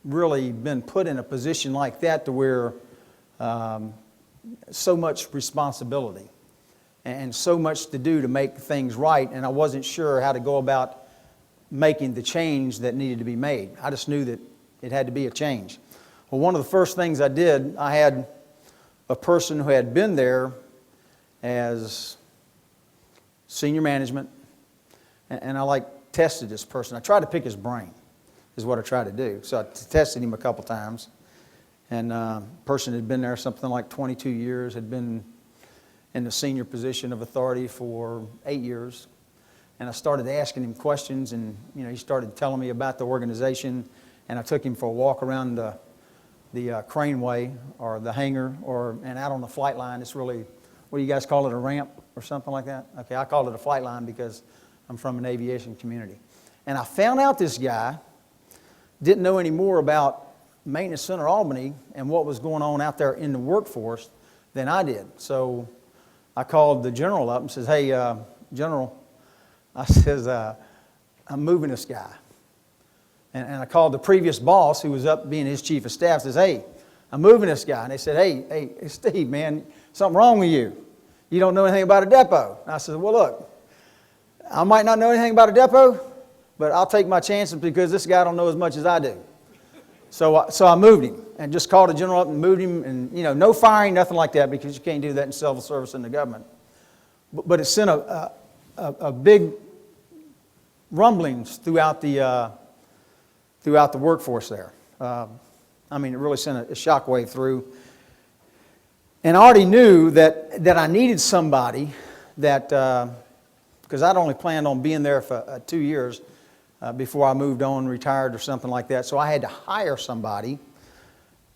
really been put in a position like that to where so much responsibility and so much to do to make things right, and I wasn't sure how to go about making the change that needed to be made. I just knew that it had to be a change. Well, one of the first things I did, I had a person who had been there as senior management, and I tested this person. I tried to pick his brain, is what I tried to do. So I tested him a couple times, And person had been there something like 22 years, had been in the senior position of authority for 8 years. And I started asking him questions, and he started telling me about the organization, and I took him for a walk around the craneway or the hangar and out on the flight line. It's really, what do you guys call it, a ramp or something like that? Okay, I called it a flight line because I'm from an aviation community. And I found out this guy didn't know any more about Maintenance Center Albany and what was going on out there in the workforce than I did. So I called the general up and says, hey, General, I says, I'm moving this guy. And I called the previous boss, who was up being his chief of staff, says, hey, I'm moving this guy. And they said, hey, Steve, man, something wrong with you. You don't know anything about a depot. And I said, well, look, I might not know anything about a depot, but I'll take my chances because this guy don't know as much as I do. So I moved him and just called the general up and moved him, and no firing, nothing like that, because you can't do that in civil service in the government. But it sent a big rumblings throughout the workforce there. I mean, it really sent a shockwave through. And I already knew that I needed somebody that, because I'd only planned on being there for 2 years before I moved on, retired or something like that. So I had to hire somebody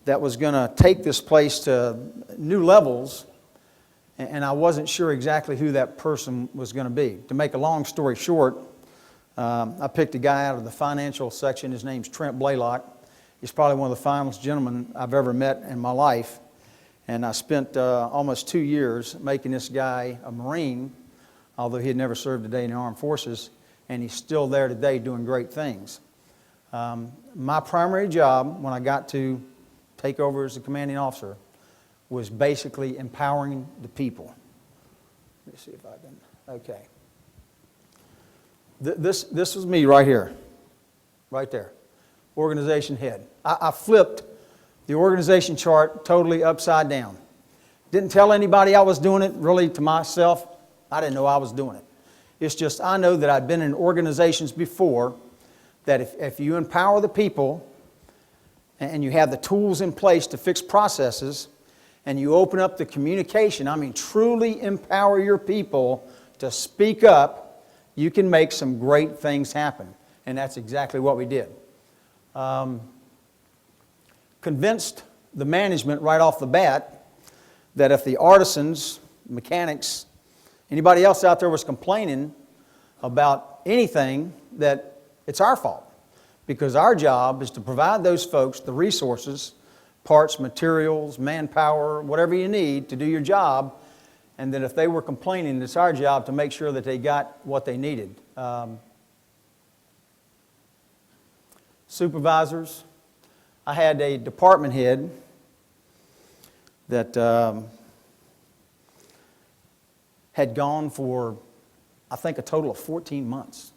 that was going to take this place to new levels, and I wasn't sure exactly who that person was going to be. To make a long story short, I picked a guy out of the financial section. His name's Trent Blaylock. He's probably one of the finest gentlemen I've ever met in my life. And I spent almost 2 years making this guy a Marine, although he had never served a day in the armed forces, and he's still there today doing great things. My primary job when I got to take over as the commanding officer was basically empowering the people. Let me see if I can, okay. This was me right here, right there, organization head. I flipped the organization chart totally upside down. Didn't tell anybody I was doing it, really to myself. I didn't know I was doing it. It's just I know that I'd been in organizations before that if you empower the people and you have the tools in place to fix processes and you open up the communication, I mean truly empower your people to speak up, you can make some great things happen. And that's exactly what we did. Convinced the management right off the bat that if the artisans, mechanics, anybody else out there was complaining about anything, that it's our fault. Because our job is to provide those folks the resources, parts, materials, manpower, whatever you need to do your job. And that if they were complaining, it's our job to make sure that they got what they needed. Supervisors. I had a department head that had gone for, I think, a total of 14 months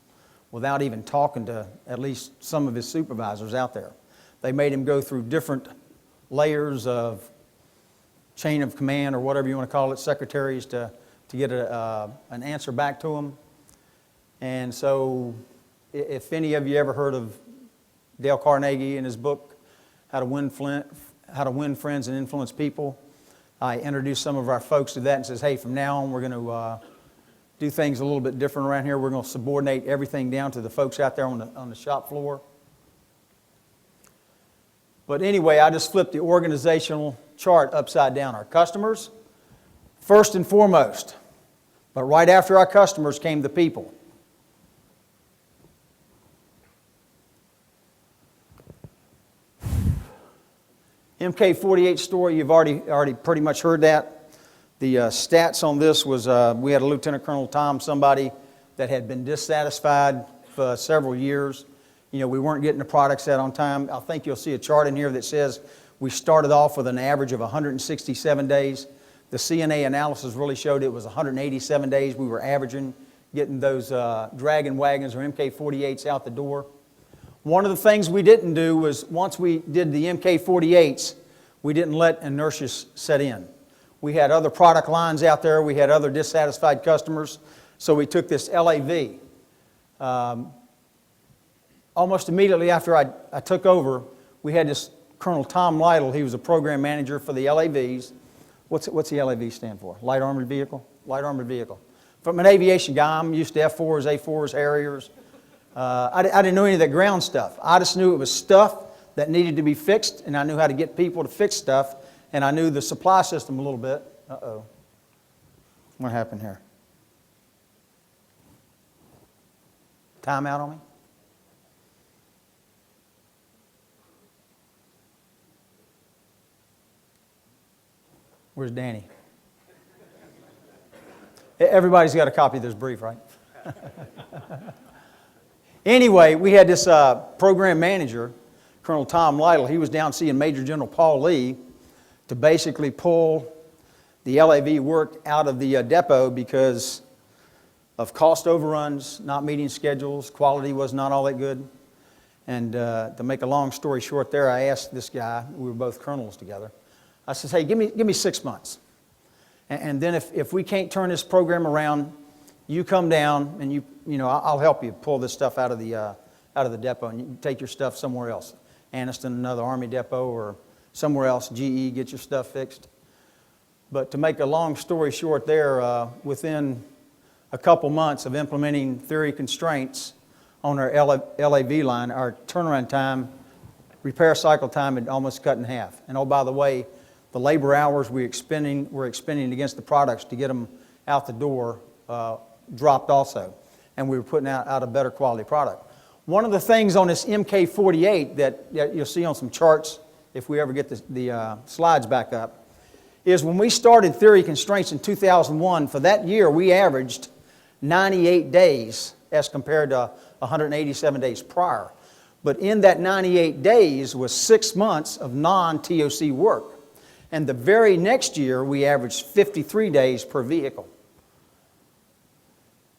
without even talking to at least some of his supervisors out there. They made him go through different layers of chain of command, or whatever you want to call it, secretaries, to get an answer back to him. And so if any of you ever heard of Dale Carnegie in his book, How to Win Friends and Influence People, I introduced some of our folks to that and says, hey, from now on we're going to do things a little bit different around here. We're going to subordinate everything down to the folks out there on the shop floor. But anyway, I just flipped the organizational chart upside down. Our customers, first and foremost. But right after our customers came the people. MK-48 story, you've already pretty much heard that. The stats on this was we had a Lieutenant Colonel Tom, somebody that had been dissatisfied for several years. We weren't getting the products out on time. I think you'll see a chart in here that says we started off with an average of 167 days. The CNA analysis really showed it was 187 days we were averaging getting those dragon wagons or MK-48s out the door. One of the things we didn't do was once we did the MK-48s, we didn't let inertia set in. We had other product lines out there. We had other dissatisfied customers. So we took this LAV. Almost immediately after I took over, we had this Colonel Tom Lytle. He was a program manager for the LAVs. What's the LAV stand for? Light Armored Vehicle? Light Armored Vehicle. From an aviation guy, I'm used to F4s, A4s, Harriers. I didn't know any of that ground stuff. I just knew it was stuff that needed to be fixed, and I knew how to get people to fix stuff, and I knew the supply system a little bit. Uh-oh. What happened here? Time out on me? Where's Danny? Everybody's got a copy of this brief, right? Anyway, we had this program manager, Colonel Tom Lytle. He was down seeing Major General Paul Lee to basically pull the LAV work out of the depot because of cost overruns, not meeting schedules, quality was not all that good. And to make a long story short there, I asked this guy, we were both colonels together, I said, hey, give me 6 months. And then if we can't turn this program around, you come down and you know I'll help you pull this stuff out of the depot, and you can take your stuff somewhere else. Anniston, another Army depot, or somewhere else, GE, get your stuff fixed. But to make a long story short there, within a couple months of implementing theory constraints on our LAV line, our turnaround time, repair cycle time had almost cut in half. And oh, by the way, the labor hours we're expending against the products to get them out the door dropped also. And we were putting out a better quality product. One of the things on this MK48 that you'll see on some charts, if we ever get the slides back up, is when we started theory constraints in 2001, for that year we averaged 98 days as compared to 187 days prior. But in that 98 days was 6 months of non-TOC work. And the very next year, we averaged 53 days per vehicle.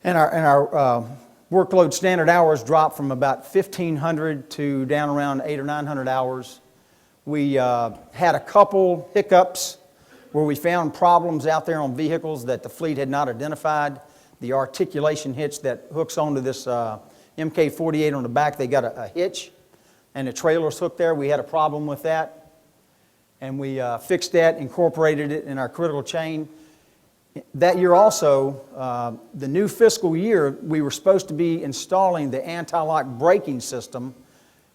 And our workload standard hours dropped from about 1,500 to down around 800 or 900 hours. We had a couple hiccups where we found problems out there on vehicles that the fleet had not identified. The articulation hitch that hooks onto this MK48 on the back, they got a hitch, and the trailer's hooked there. We had a problem with that. And we fixed that, incorporated it in our critical chain. That year also, the new fiscal year, we were supposed to be installing the anti-lock braking system.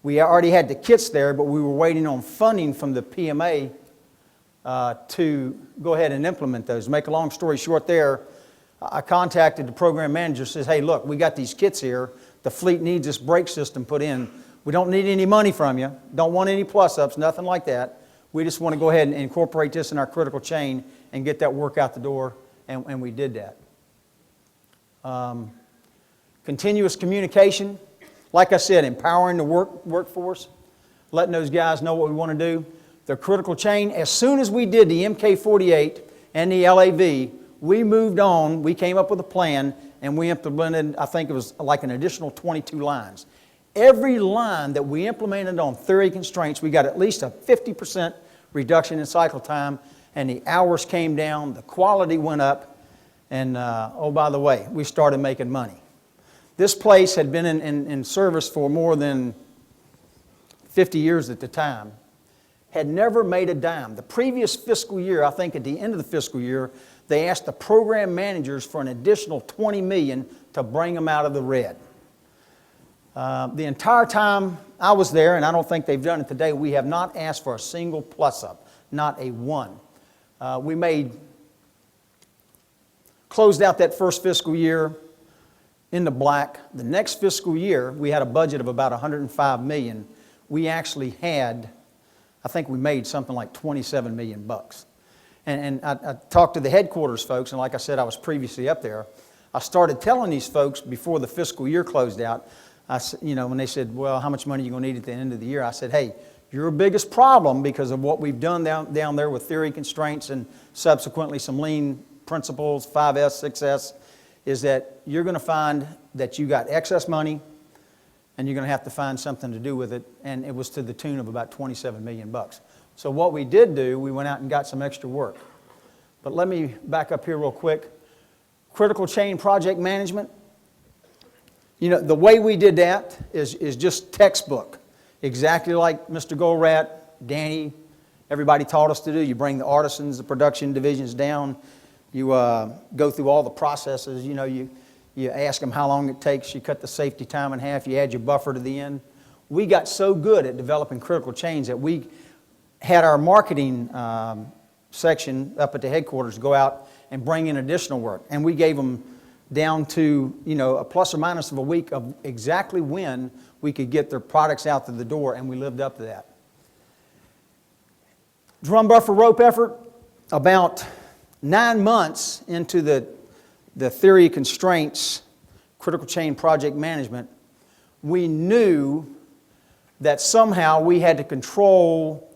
We already had the kits there, but we were waiting on funding from the PMA to go ahead and implement those. Make a long story short there, I contacted the program manager, says, hey, look, we got these kits here. The fleet needs this brake system put in. We don't need any money from you. Don't want any plus-ups, nothing like that. We just want to go ahead and incorporate this in our critical chain and get that work out the door, and we did that. Continuous communication, like I said, empowering the workforce, letting those guys know what we want to do. The critical chain, as soon as we did the MK48 and the LAV, we moved on, we came up with a plan, and we implemented, I think it was like an additional 22 lines. Every line that we implemented on theory constraints, we got at least a 50% reduction in cycle time, and the hours came down, the quality went up, and oh, by the way, we started making money. This place had been in service for more than 50 years at the time, had never made a dime. The previous fiscal year, I think at the end of the fiscal year, they asked the program managers for an additional $20 million to bring them out of the red. The entire time I was there, and I don't think they've done it today, we have not asked for a single plus-up, not a one. We closed out that first fiscal year in the black. The next fiscal year, we had a budget of about $105 million. We actually had, I think we made something like $27 million bucks. And I talked to the headquarters folks, and like I said, I was previously up there. I started telling these folks before the fiscal year closed out, when they said, well, how much money are you going to need at the end of the year? I said, hey, your biggest problem because of what we've done down there with theory constraints and subsequently some lean principles, 5S, 6S, is that you're going to find that you got excess money and you're going to have to find something to do with it. And it was to the tune of about $27 million bucks. So what we did do, we went out and got some extra work. But let me back up here real quick. Critical chain project management. You know, the way we did that is just textbook. Exactly like Mr. Golrat Danny, everybody taught us to do. You bring the artisans, the production divisions down. You go through all the processes. You know, you ask them how long it takes. You cut the safety time in half. You add your buffer to the end. We got so good at developing critical chains that we had our marketing section up at the headquarters go out and bring in additional work. And we gave them down to, you know, a plus or minus of a week of exactly when we could get their products out to the door, and we lived up to that. Drum buffer rope effort, about 9 months into the theory of constraints, critical chain project management, we knew that somehow we had to control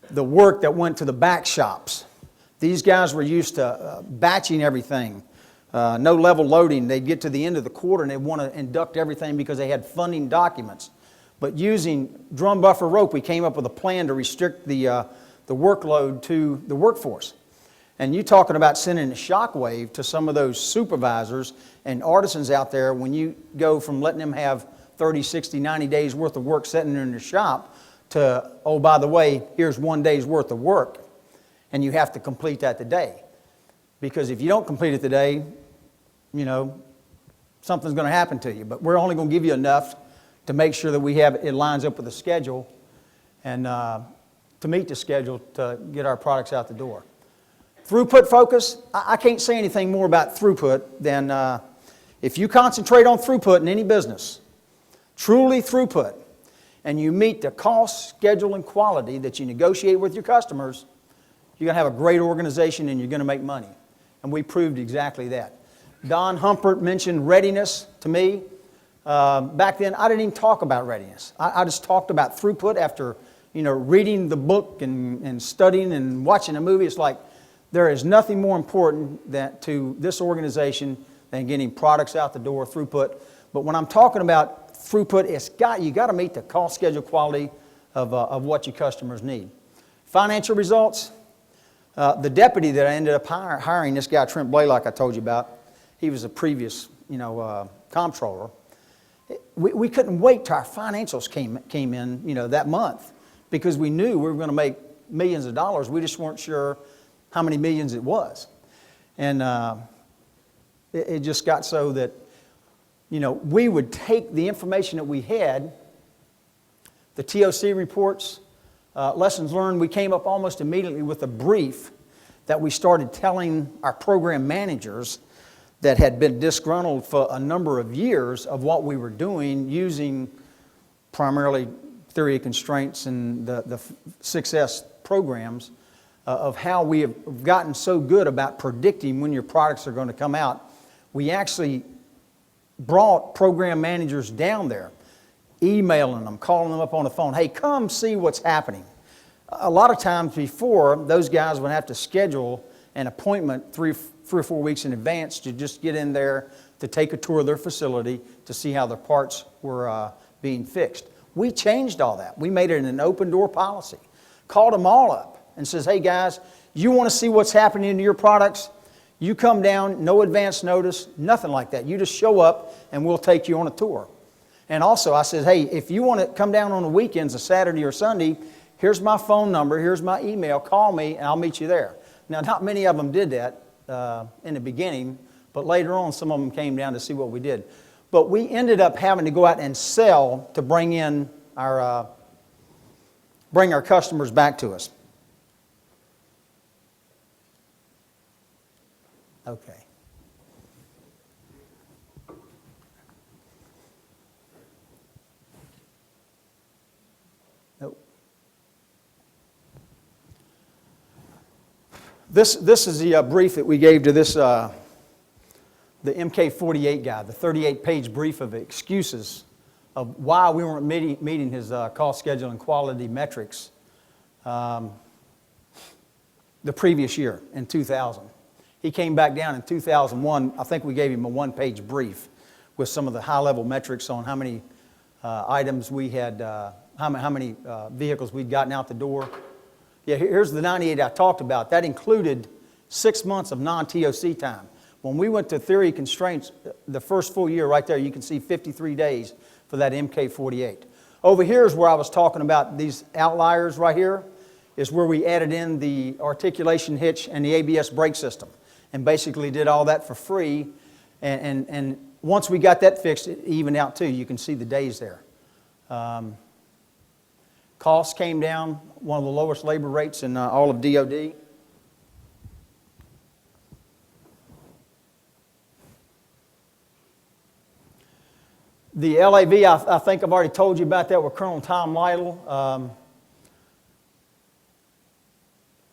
the work that went to the back shops. These guys were used to batching everything, no level loading. They'd get to the end of the quarter and they'd want to induct everything because they had funding documents. But using drum buffer rope, we came up with a plan to restrict the workload to the workforce. And you talking about sending a shockwave to some of those supervisors and artisans out there when you go from letting them have 30, 60, 90 days worth of work sitting in their shop to, oh, by the way, here's 1 day's worth of work, and you have to complete that today. Because if you don't complete it today, you know, something's going to happen to you. But we're only going to give you enough to make sure that we have it lines up with the schedule and to meet the schedule to get our products out the door. Throughput focus, I can't say anything more about throughput than if you concentrate on throughput in any business, truly throughput, and you meet the cost, schedule, and quality that you negotiate with your customers, you're going to have a great organization and you're going to make money. And we proved exactly that. Don Humpert mentioned readiness to me. Back then, I didn't even talk about readiness. I just talked about throughput after, you know, reading the book and studying and watching a movie. It's like there is nothing more important to this organization than getting products out the door, throughput. But when I'm talking about throughput, you got to meet the cost, schedule, quality of what your customers need. Financial results. The deputy that I ended up hiring, this guy Trent Blaylock I told you about, he was a previous, you know, comptroller. We couldn't wait till our financials came in, you know, that month because we knew we were going to make millions of dollars. We just weren't sure how many millions it was. And it just got so that, you know, we would take the information that we had, the TOC reports, lessons learned. We came up almost immediately with a brief that we started telling our program managers that had been disgruntled for a number of years of what we were doing using primarily theory of constraints and the 6S programs of how we have gotten so good about predicting when your products are going to come out. We actually brought program managers down there, emailing them, calling them up on the phone, hey, come see what's happening. A lot of times before, those guys would have to schedule an appointment three or 4 weeks in advance to just get in there to take a tour of their facility to see how their parts were being fixed. We changed all that. We made it an open door policy. Called them all up and says, hey guys, you want to see what's happening to your products? You come down, no advance notice, nothing like that. You just show up and we'll take you on a tour. And also I said, hey, if you want to come down on the weekends, a Saturday or Sunday, here's my phone number, here's my email, call me and I'll meet you there. Now, not many of them did that in the beginning, but later on some of them came down to see what we did. But we ended up having to go out and sell to bring our customers back to us. Okay. Nope. This is the brief that we gave to this the MK48 guy, the 38-page brief of excuses of why we weren't meeting his cost, schedule, and quality metrics the previous year in 2000. He came back down in 2001. I think we gave him a one-page brief with some of the high-level metrics on how many items we had, how many vehicles we'd gotten out the door. Yeah, here's the 98 I talked about. That included 6 months of non-TOC time. When we went to theory constraints, the first full year right there, you can see 53 days for that MK48. Over here is where I was talking about these outliers right here, is where we added in the articulation hitch and the ABS brake system, and basically did all that for free. And once we got that fixed, it evened out too. You can see the days there. Costs came down, one of the lowest labor rates in all of DOD. The LAV, I think I've already told you about that with Colonel Tom Lytle.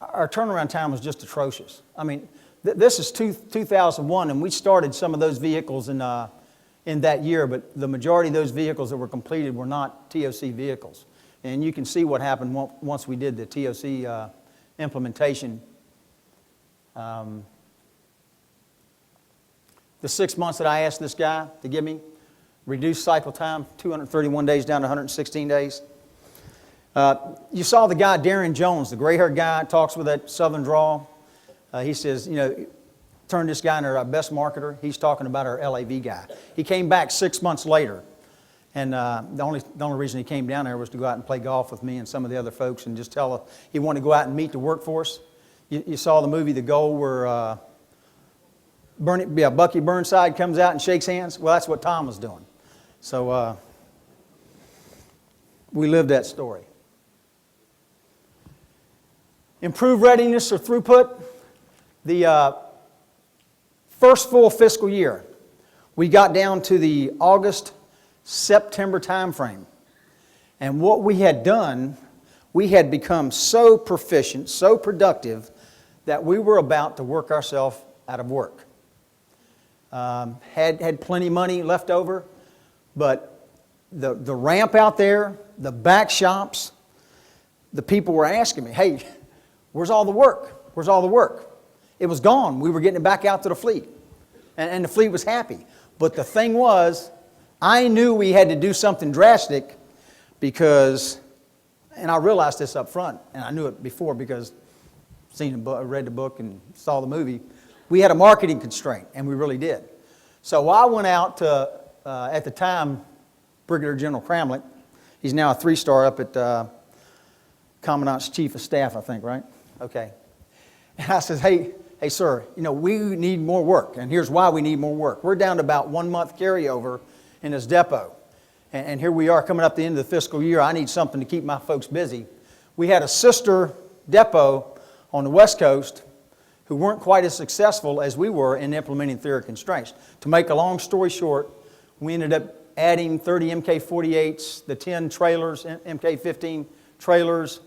Our turnaround time was just atrocious. I mean, this is 2001, and we started some of those vehicles in that year, but the majority of those vehicles that were completed were not TOC vehicles. And you can see what happened once we did the TOC implementation. The 6 months that I asked this guy to give me, reduced cycle time, 231 days down to 116 days. You saw the guy, Darren Jones, the gray-haired guy, talks with that southern drawl. He says, you know, turn this guy into our best marketer. He's talking about our LAV guy. He came back 6 months later, and the only reason he came down there was to go out and play golf with me and some of the other folks and just tell us he wanted to go out and meet the workforce. You saw the movie The Goal where Bucky Burnside comes out and shakes hands. Well, that's what Tom was doing. So we lived that story. Improved readiness or throughput. The first full fiscal year, we got down to the August-September time frame. And what we had done, we had become so proficient, so productive, that we were about to work ourselves out of work. Had plenty of money left over, but the ramp out there, the back shops, the people were asking me, hey, where's all the work? Where's all the work? It was gone. We were getting it back out to the fleet. And the fleet was happy. But the thing was, I knew we had to do something drastic because, and I realized this up front, and I knew it before because read the book and saw the movie, we had a marketing constraint, and we really did. So I went out to, at the time, Brigadier General Cramlett. He's now a 3-star up at Commandant's Chief of Staff, I think, right? Okay. And I says, hey, sir, you know, we need more work, and here's why we need more work. We're down to about 1 month carryover in this depot, and here we are coming up the end of the fiscal year. I need something to keep my folks busy. We had a sister depot on the West Coast who weren't quite as successful as we were in implementing theory constraints. To make a long story short, we ended up adding 30 MK48s, the 10 trailers, MK15 trailers.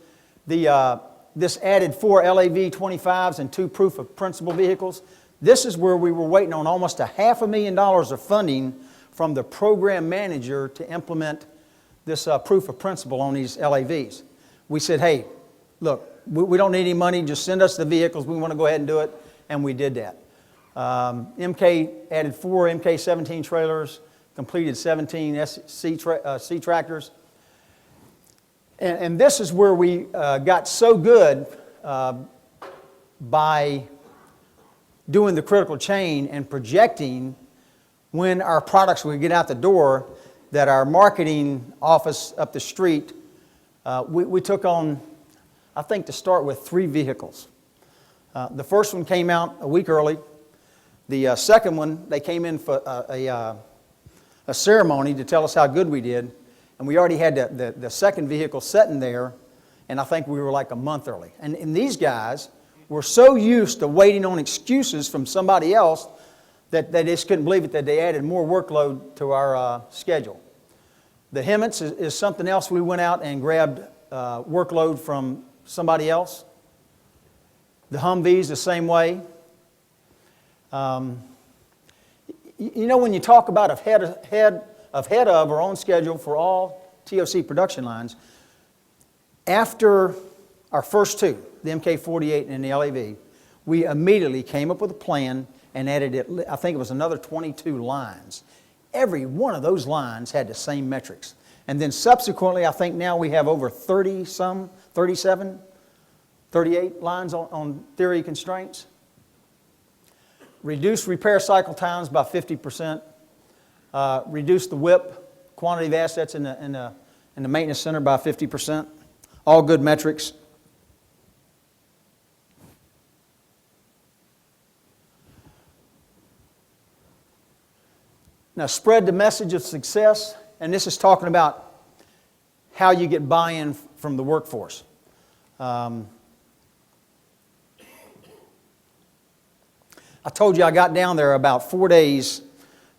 This added 4 LAV 25s and 2 proof of principle vehicles. This is where we were waiting on almost $500,000 of funding from the program manager to implement this proof of principle on these LAVs. We said, hey, look, we don't need any money, just send us the vehicles, we want to go ahead and do it, and we did that. MK added 4 MK17 trailers, completed 17 C tractors. And this is where we got so good by doing the critical chain and projecting when our products would get out the door that our marketing office up the street, we took on, I think to start with, 3 vehicles. The first one came out a week early. The second one, they came in for a ceremony to tell us how good we did. And we already had the second vehicle sitting there, and I think we were like a month early. And these guys were so used to waiting on excuses from somebody else that they just couldn't believe it, that they added more workload to our schedule. The Hemmets is something else. We went out and grabbed workload from somebody else. The Humvees the same way. You know, when you talk about ahead of or on schedule for all TOC production lines, after our first 2, the MK48 and the LAV, we immediately came up with a plan and added, I think it was another 22 lines. Every one of those lines had the same metrics. And then subsequently, I think now we have over 37, 38 lines on theory constraints. Reduced repair cycle times by 50%. Reduce the WIP, quantity of assets in the and the maintenance center by 50%. All good metrics. Now, spread the message of success, and this is talking about how you get buy-in from the workforce. I told you I got down there about 4 days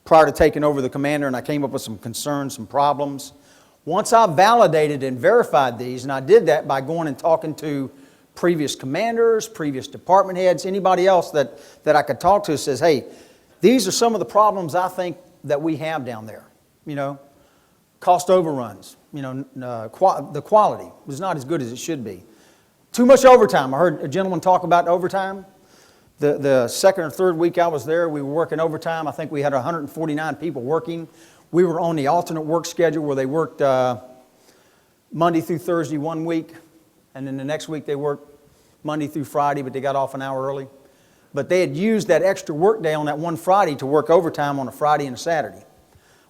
prior to taking over the commander, and I came up with some concerns, some problems. Once I validated and verified these, and I did that by going and talking to previous commanders, previous department heads, anybody else that I could talk to, says, hey, these are some of the problems I think that we have down there. You know, cost overruns, you know, the quality was not as good as it should be. Too much overtime. I heard a gentleman talk about overtime. The second or third week I was there, we were working overtime. I think we had 149 people working. We were on the alternate work schedule where they worked Monday through Thursday one week, and then the next week they worked Monday through Friday, but they got off an hour early. But they had used that extra work day on that one Friday to work overtime on a Friday and a Saturday.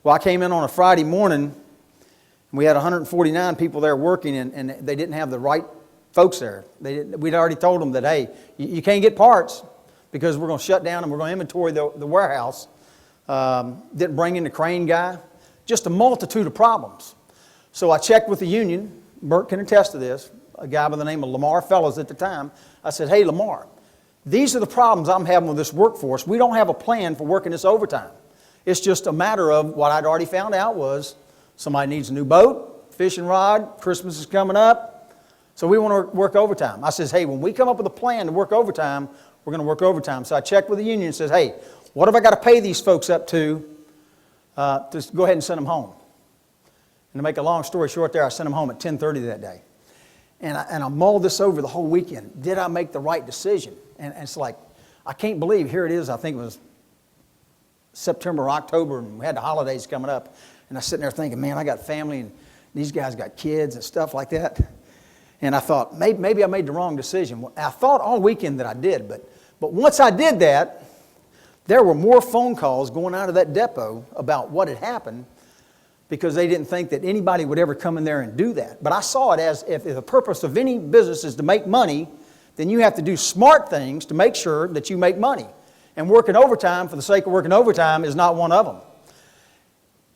Well, I came in on a Friday morning, and we had 149 people there working, and they didn't have the right folks there. We'd already told them that, hey, you can't get parts because we're going to shut down and we're going to inventory the warehouse. Didn't bring in the crane guy. Just a multitude of problems. So I checked with the union. Bert can attest to this. A guy by the name of Lamar Fellows at the time. I said, hey, Lamar, these are the problems I'm having with this workforce. We don't have a plan for working this overtime. It's just a matter of what I'd already found out was somebody needs a new boat, fishing rod, Christmas is coming up, so we want to work overtime. I says, hey, when we come up with a plan to work overtime, we're going to work overtime. So I checked with the union and says, hey, what have I got to pay these folks up to go ahead and send them home? And to make a long story short there, I sent them home at 10:30 that day. And I mulled this over the whole weekend. Did I make the right decision? And it's like, I can't believe, here it is, I think it was September or October, and we had the holidays coming up. And I was sitting there thinking, man, I got family, and these guys got kids and stuff like that. And I thought, maybe I made the wrong decision. Well, I thought all weekend that I did, but once I did that, there were more phone calls going out of that depot about what had happened because they didn't think that anybody would ever come in there and do that. But I saw it as if the purpose of any business is to make money, then you have to do smart things to make sure that you make money. And working overtime for the sake of working overtime is not one of them.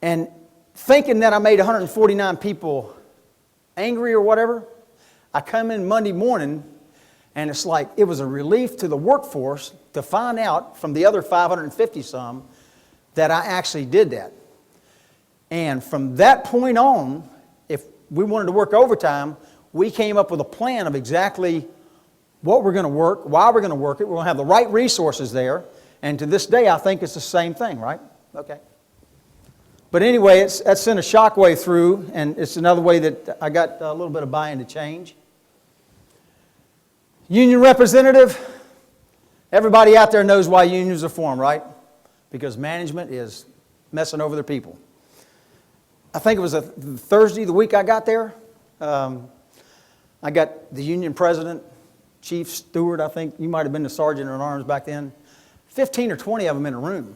And thinking that I made 149 people angry or whatever, I come in Monday morning and it's like it was a relief to the workforce to find out from the other 550 some that I actually did that. And from that point on, if we wanted to work overtime, we came up with a plan of exactly what we're going to work, why we're going to work it. We're going to have the right resources there. And to this day, I think it's the same thing, right? Okay. But anyway, that sent a shockwave through, and it's another way that I got a little bit of buy-in to change. Union representative, everybody out there knows why unions are formed, right? Because management is messing over their people. I think it was a Thursday, the week I got there. I got the union president, chief steward, I think. You might have been the sergeant in arms back then. 15 or 20 of them in a room.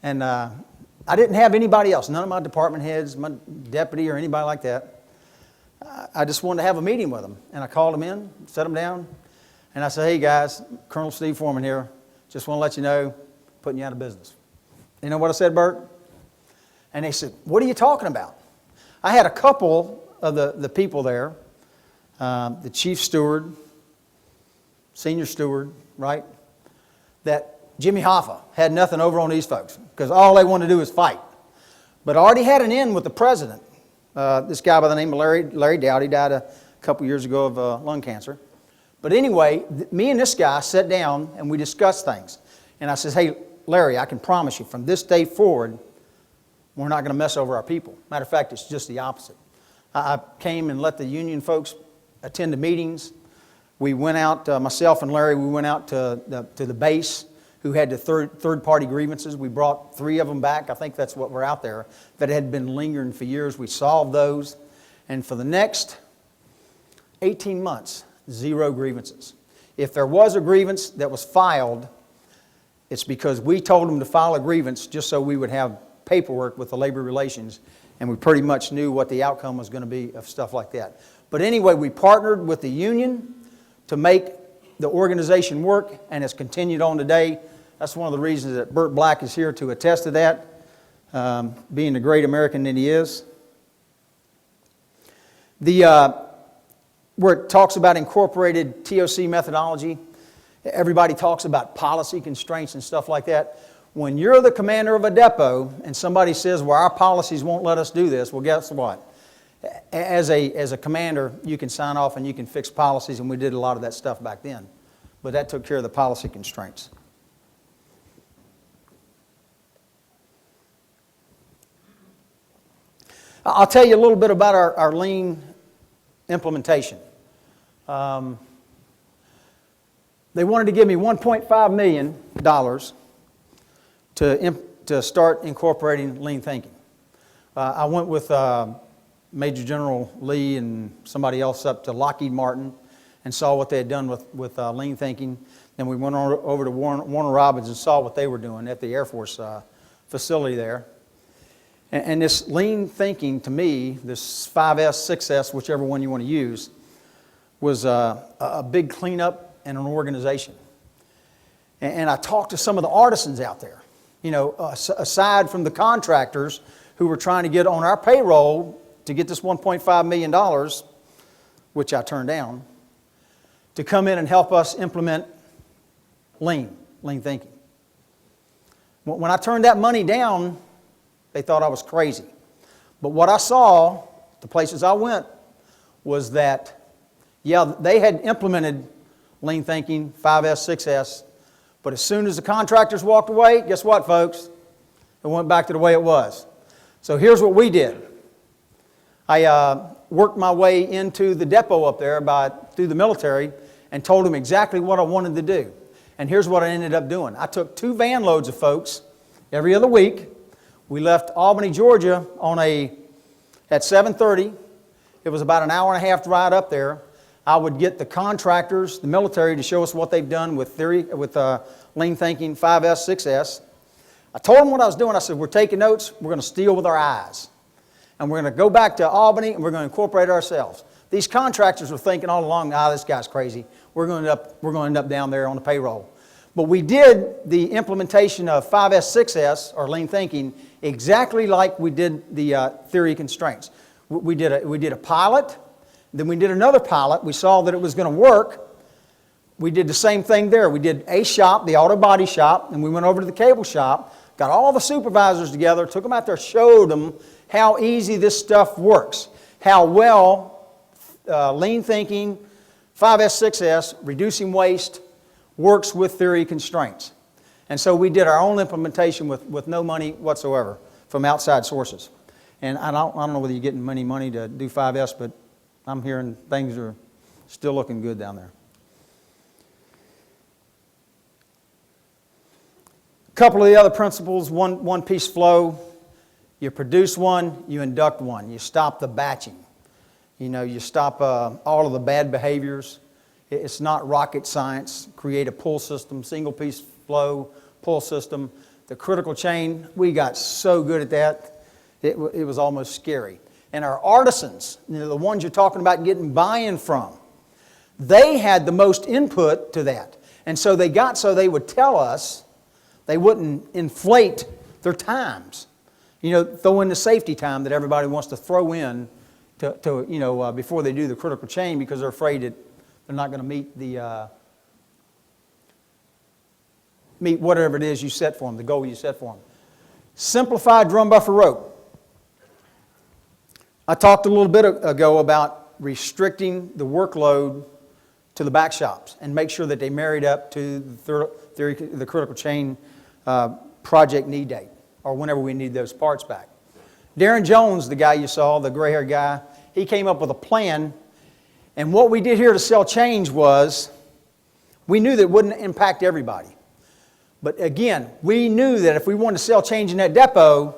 And I didn't have anybody else, none of my department heads, my deputy or anybody like that. I just wanted to have a meeting with them. And I called them in, set them down, and I said, hey guys, Colonel Steve Foreman here. Just want to let you know, putting you out of business. You know what I said, Bert? And they said, what are you talking about? I had a couple of the people there, the chief steward, senior steward, right? That Jimmy Hoffa had nothing over on these folks because all they wanted to do was fight. But I already had an in with the president. This guy by the name of Larry Dowd, he died a couple years ago of lung cancer. But anyway, me and this guy sat down and we discussed things. And I says, hey, Larry, I can promise you from this day forward, we're not going to mess over our people. Matter of fact, it's just the opposite. I came and let the union folks attend the meetings. We went out, myself and Larry, we went out to the base who had the third-party grievances. We brought 3 of them back. I think that's what we're out there, that had been lingering for years. We solved those. And for the next 18 months, 0 grievances. If there was a grievance that was filed, it's because we told them to file a grievance just so we would have paperwork with the labor relations and we pretty much knew what the outcome was going to be of stuff like that. But anyway, we partnered with the union to make the organization work, and it's continued on today. That's one of the reasons that Burt Black is here to attest to that, being the great American that he is. Where it talks about incorporated TOC methodology, everybody talks about policy constraints and stuff like that. When you're the commander of a depot and somebody says, well, our policies won't let us do this, well, guess what? As a commander, you can sign off and you can fix policies, and we did a lot of that stuff back then. But that took care of the policy constraints. I'll tell you a little bit about our lean implementation. They wanted to give me $1.5 million to start incorporating lean thinking. I went with Major General Lee and somebody else up to Lockheed Martin and saw what they had done with lean thinking. Then we went over to Warner Robins and saw what they were doing at the Air Force facility there. And this lean thinking, to me, this 5S, 6S, whichever one you want to use, was a big cleanup and an organization. And I talked to some of the artisans out there, you know, aside from the contractors who were trying to get on our payroll to get this $1.5 million, which I turned down, to come in and help us implement lean thinking. When I turned that money down, they thought I was crazy. But what I saw, the places I went, was that, yeah, they had implemented lean thinking, 5S, 6S, but as soon as the contractors walked away, guess what, folks? It went back to the way it was. So here's what we did. I worked my way into the depot up there through the military and told them exactly what I wanted to do. And here's what I ended up doing. I took 2 van loads of folks every other week. We left Albany, Georgia at 7:30. It was about an hour and a half ride up there. I would get the contractors, the military, to show us what they've done with lean thinking, 5S, 6S. I told them what I was doing. I said, we're taking notes. We're going to steal with our eyes. And we're going to go back to Albany, and we're going to incorporate ourselves. These contractors were thinking all along, this guy's crazy. We're going to end up down there on the payroll. But we did the implementation of 5S, 6S, or lean thinking, exactly like we did the theory constraints. We did a pilot, then we did another pilot. We saw that it was going to work. We did the same thing there. We did a shop, the auto body shop, and we went over to the cable shop, got all the supervisors together, took them out there, showed them how easy this stuff works, how well lean thinking, 5S, 6S, reducing waste, works with theory constraints. And so we did our own implementation with no money whatsoever from outside sources. And I don't know whether you're getting money to do 5S, but I'm hearing things are still looking good down there. A couple of the other principles, one-piece flow. You produce one, you induct one. You stop the batching. You stop all of the bad behaviors. It's not rocket science. Create a pull system, single-piece flow, pull system. The critical chain, we got so good at that, it was almost scary. And our artisans, the ones you're talking about getting buy-in from, they had the most input to that. And so they would tell us, they wouldn't inflate their times. Throw in the safety time that everybody wants to throw in before they do the critical chain, because they're afraid that they're not going to meet whatever it is you set for them, the goal you set for them. Simplified drum buffer rope. I talked a little bit ago about restricting the workload to the back shops and make sure that they married up to the critical chain project need date, or whenever we need those parts back. Darren Jones, the guy you saw, the gray-haired guy, he came up with a plan. And what we did here to sell change was, we knew that it wouldn't impact everybody. But again, we knew that if we wanted to sell change in that depot,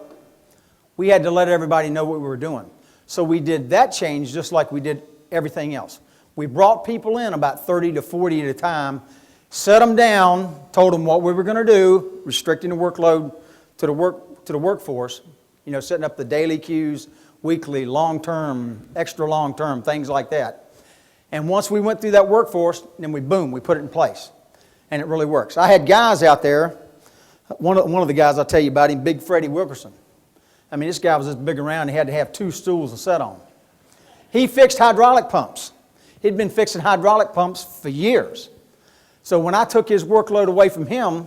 we had to let everybody know what we were doing. So we did that change just like we did everything else. We brought people in, about 30 to 40 at a time, set them down, told them what we were going to do, restricting the workload to the workforce, You know, setting up the daily queues, weekly, long-term, extra long-term, things like that. And once we went through that workforce, then we put it in place. And it really works. I had guys out there, one of the guys I'll tell you about him, Big Freddie Wilkerson. I mean, this guy was this big around, he had to have 2 stools to sit on. He fixed hydraulic pumps. He'd been fixing hydraulic pumps for years. So when I took his workload away from him,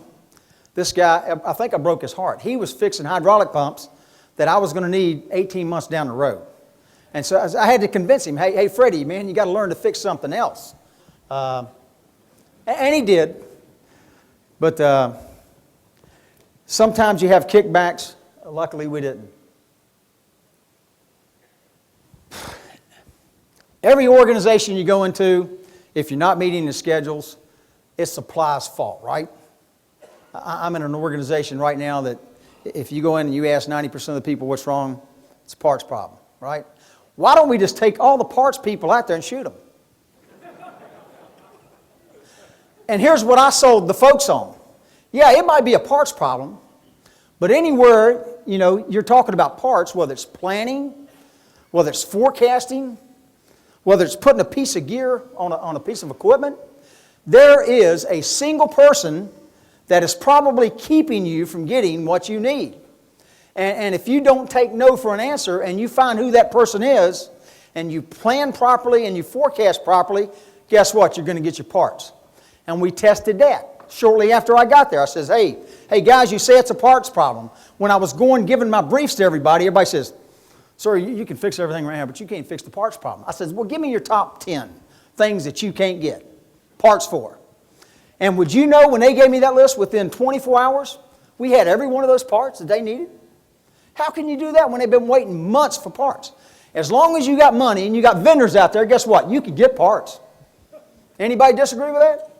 this guy, I think I broke his heart. He was fixing hydraulic pumps that I was going to need 18 months down the road. And so I had to convince him, hey Freddie, man, you got to learn to fix something else. And he did. But sometimes you have kickbacks. Luckily, we didn't. Every organization you go into, if you're not meeting the schedules, it's supply's fault, right? I'm in an organization right now that if you go in and you ask 90% of the people what's wrong, it's a parts problem, right? Why don't we just take all the parts people out there and shoot them? And here's what I sold the folks on. Yeah, it might be a parts problem, but anywhere, you know, you're talking about parts, whether it's planning, whether it's forecasting, whether it's putting a piece of gear on a piece of equipment, there is a single person that is probably keeping you from getting what you need. And if you don't take no for an answer and you find who that person is and you plan properly and you forecast properly, guess what? You're going to get your parts. And we tested that. Shortly after I got there, I says, hey guys, you say it's a parts problem. When I was giving my briefs to everybody says, sir, you can fix everything right now, but you can't fix the parts problem. I said, well, give me your top 10 things that you can't get parts for. And would you know when they gave me that list, within 24 hours, we had every one of those parts that they needed? How can you do that when they've been waiting months for parts? As long as you got money and you got vendors out there, guess what? You can get parts. Anybody disagree with that?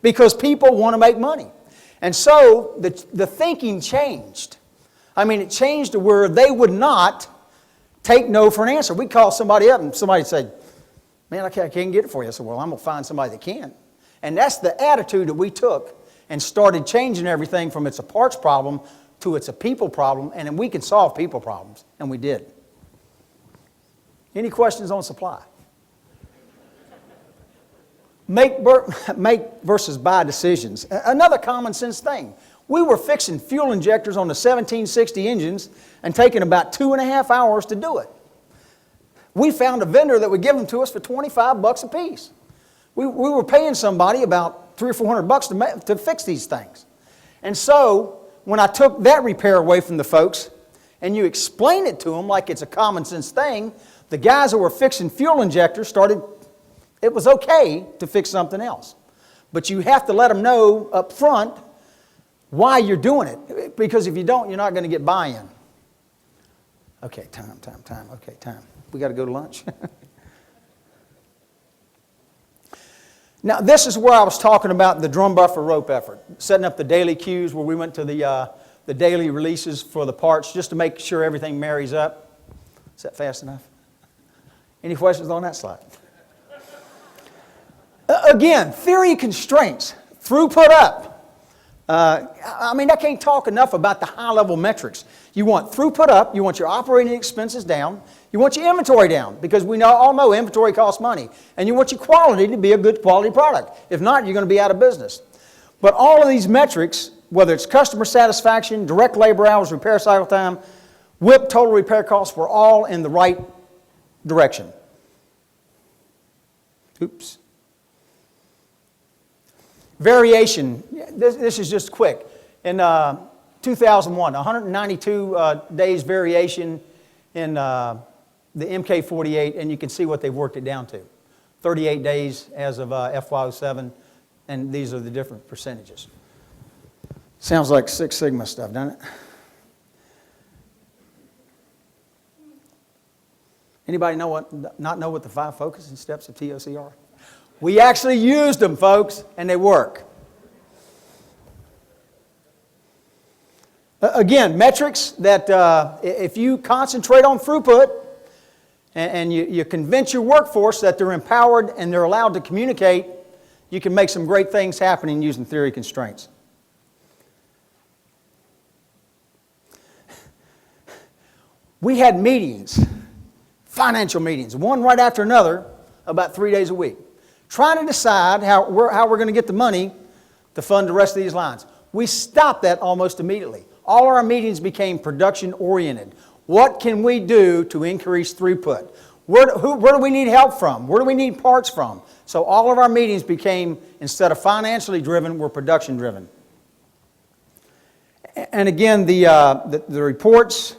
Because people want to make money. And so the thinking changed. I mean, it changed to where they would not take no for an answer. We'd call somebody up and somebody would say, man, I can't get it for you. I said, well, I'm going to find somebody that can. And that's the attitude that we took and started changing everything from it's a parts problem to it's a people problem, and then we can solve people problems. And we did. Any questions on supply? Make versus buy decisions. Another common sense thing. We were fixing fuel injectors on the 1760 engines and taking about 2.5 hours to do it. We found a vendor that would give them to us for $25 a piece. We were paying somebody about $300 or $400 to fix these things. And so when I took that repair away from the folks and you explain it to them like it's a common sense thing, the guys that were fixing fuel injectors it was okay to fix something else. But you have to let them know up front why you're doing it. Because if you don't, you're not going to get buy-in. Okay, time. Okay, time. We got to go to lunch. Now, this is where I was talking about the drum buffer rope effort. Setting up the daily queues where we went to the daily releases for the parts just to make sure everything marries up. Is that fast enough? Any questions on that slide? Again, theory constraints, throughput up. I mean, I can't talk enough about the high-level metrics. You want throughput up, you want your operating expenses down, you want your inventory down, because we all know inventory costs money, and you want your quality to be a good quality product. If not, you're going to be out of business. But all of these metrics, whether it's customer satisfaction, direct labor hours, repair cycle time, WIP total repair costs, were all in the right direction. Oops. Variation, this is just quick. In 2001, 192 days variation in the MK48, and you can see what they've worked it down to. 38 days as of FY07, and these are the different percentages. Sounds like Six Sigma stuff, doesn't it? Anybody not know what the 5 focusing steps of TOC are? We actually used them, folks, and they work. Again, metrics that if you concentrate on throughput and you convince your workforce that they're empowered and they're allowed to communicate, you can make some great things happen using theory constraints. We had meetings, financial meetings, one right after another, about 3 days a week, trying to decide how we're going to get the money to fund the rest of these lines. We stopped that almost immediately. All our meetings became production-oriented. What can we do to increase throughput? Where do we need help from? Where do we need parts from? So all of our meetings became, instead of financially driven, were production-driven. And again, the reports,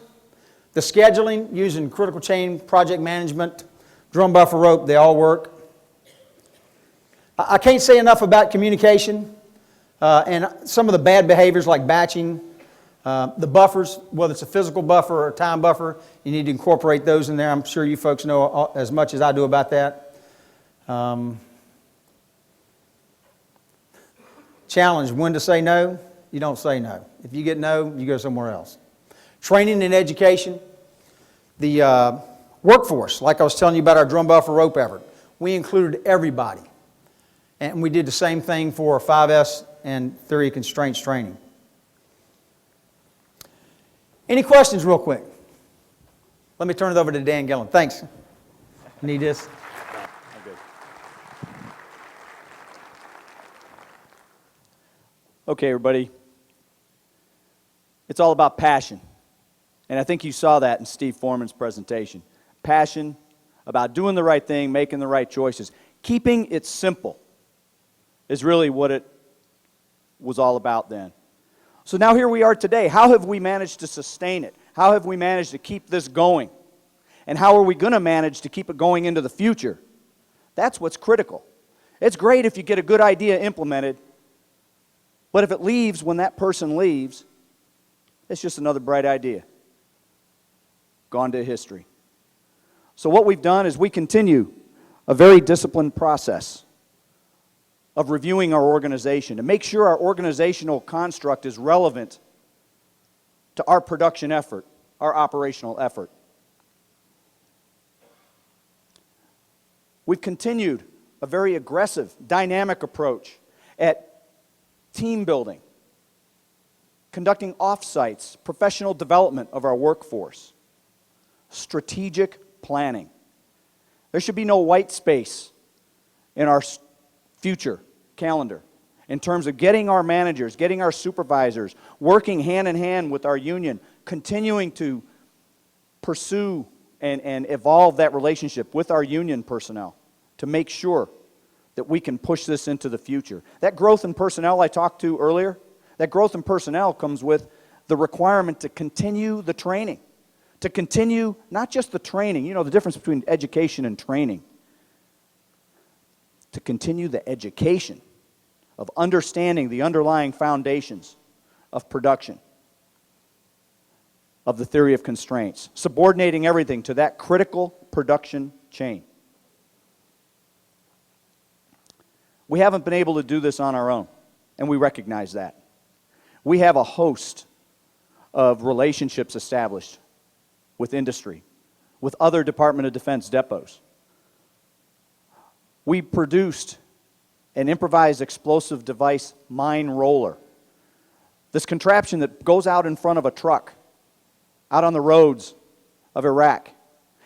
the scheduling, using critical chain project management, drum buffer rope, they all work. I can't say enough about communication and some of the bad behaviors like batching. The buffers, whether it's a physical buffer or a time buffer, you need to incorporate those in there. I'm sure you folks know as much as I do about that. Challenge, when to say no, you don't say no. If you get no, you go somewhere else. Training and education. The workforce, like I was telling you about our drum buffer rope effort, we included everybody. And we did the same thing for 5S and theory of constraints training. Any questions real quick? Let me turn it over to Dan Gillen. Thanks. Need this? I'm good. Okay, everybody. It's all about passion. And I think you saw that in Steve Foreman's presentation. Passion about doing the right thing, making the right choices. Keeping it simple is really what it was all about then. So now here we are today. How have we managed to sustain it? How have we managed to keep this going? And how are we going to manage to keep it going into the future? That's what's critical. It's great if you get a good idea implemented, but if it leaves when that person leaves, it's just another bright idea. Gone to history. So what we've done is we continue a very disciplined process of reviewing our organization to make sure our organizational construct is relevant to our production effort, our operational effort. We've continued a very aggressive, dynamic approach at team building, conducting off-sites, professional development of our workforce, strategic planning. There should be no white space in our future calendar in terms of getting our managers, getting our supervisors, working hand in hand with our union, continuing to pursue and evolve that relationship with our union personnel to make sure that we can push this into the future. That growth in personnel I talked to earlier, that growth in personnel comes with the requirement to continue the training, to continue not just the training, you know the difference between education and training, to continue the education of understanding the underlying foundations of production, of the theory of constraints, subordinating everything to that critical production chain. We haven't been able to do this on our own, and we recognize that. We have a host of relationships established with industry, with other Department of Defense depots. We produced an improvised explosive device mine roller. This contraption that goes out in front of a truck, out on the roads of Iraq,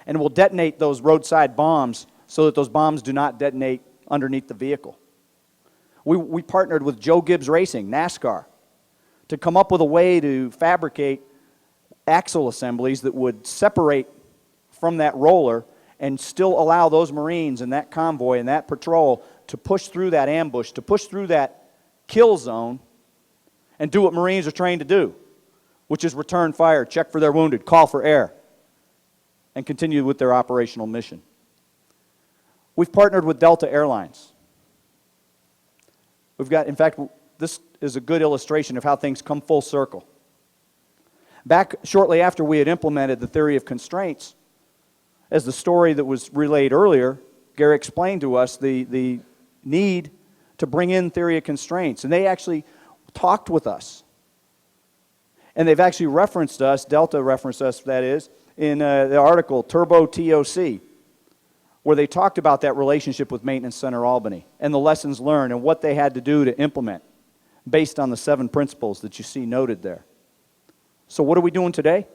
and will detonate those roadside bombs so that those bombs do not detonate underneath the vehicle. We partnered with Joe Gibbs Racing, NASCAR, to come up with a way to fabricate axle assemblies that would separate from that roller and still allow those Marines and that convoy and that patrol to push through that ambush, to push through that kill zone and do what Marines are trained to do, which is return fire, check for their wounded, call for air, and continue with their operational mission. We've partnered with Delta Airlines. We've got, in fact, this is a good illustration of how things come full circle. Back shortly after we had implemented the theory of constraints, as the story that was relayed earlier, Gary explained to us the need to bring in theory of constraints. And they actually talked with us. And they've actually referenced us, Delta referenced us, that is, in the article, Turbo TOC, where they talked about that relationship with Maintenance Center Albany and the lessons learned and what they had to do to implement based on the 7 principles that you see noted there. So what are we doing today?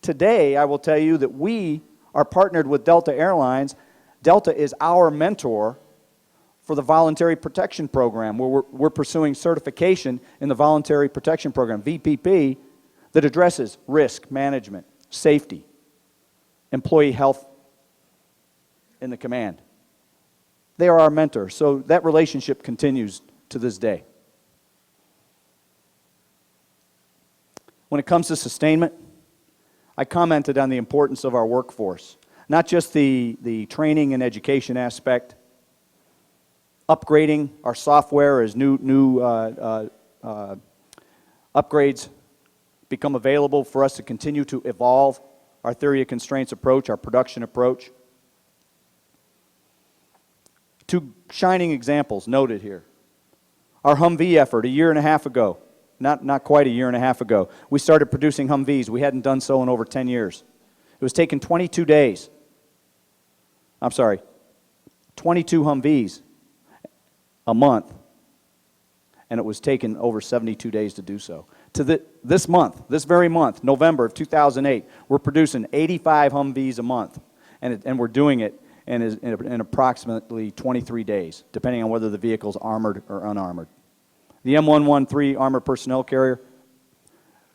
Today, I will tell you that we are partnered with Delta Airlines. Delta is our mentor for the Voluntary Protection Program, where we're pursuing certification in the Voluntary Protection Program, VPP, that addresses risk management, safety, employee health in the command. They are our mentor, so that relationship continues to this day. When it comes to sustainment, I commented on the importance of our workforce, not just the training and education aspect, upgrading our software as new upgrades become available for us to continue to evolve our theory of constraints approach, our production approach. Two shining examples noted here. Our Humvee effort a year and a half ago, not quite a year and a half ago, we started producing Humvees. We hadn't done so in over 10 years. It was taking 22 days. I'm sorry, 22 Humvees a month, and it was taking over 72 days to do so. To this month, this very month, November of 2008, we're producing 85 Humvees a month, and we're doing it in approximately 23 days, depending on whether the vehicle's armored or unarmored. The M113 armored personnel carrier,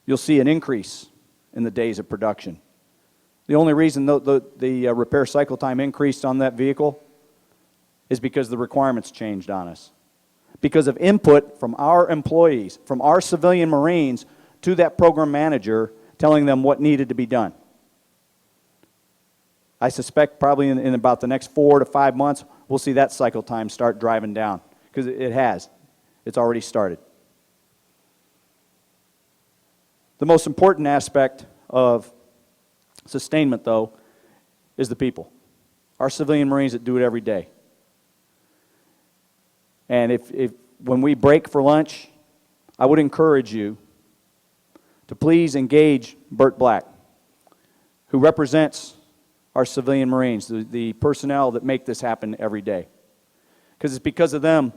you'll see an increase in the days of production. The only reason the repair cycle time increased on that vehicle is because the requirements changed on us. Because of input from our employees, from our civilian Marines to that program manager, telling them what needed to be done. I suspect probably in about the next 4 to 5 months, we'll see that cycle time start driving down, because it has. It's already started. The most important aspect of sustainment, though, is the people. Our civilian Marines that do it every day. And when we break for lunch, I would encourage you to please engage Bert Black, who represents our civilian Marines, the personnel that make this happen every day. Because it's because of them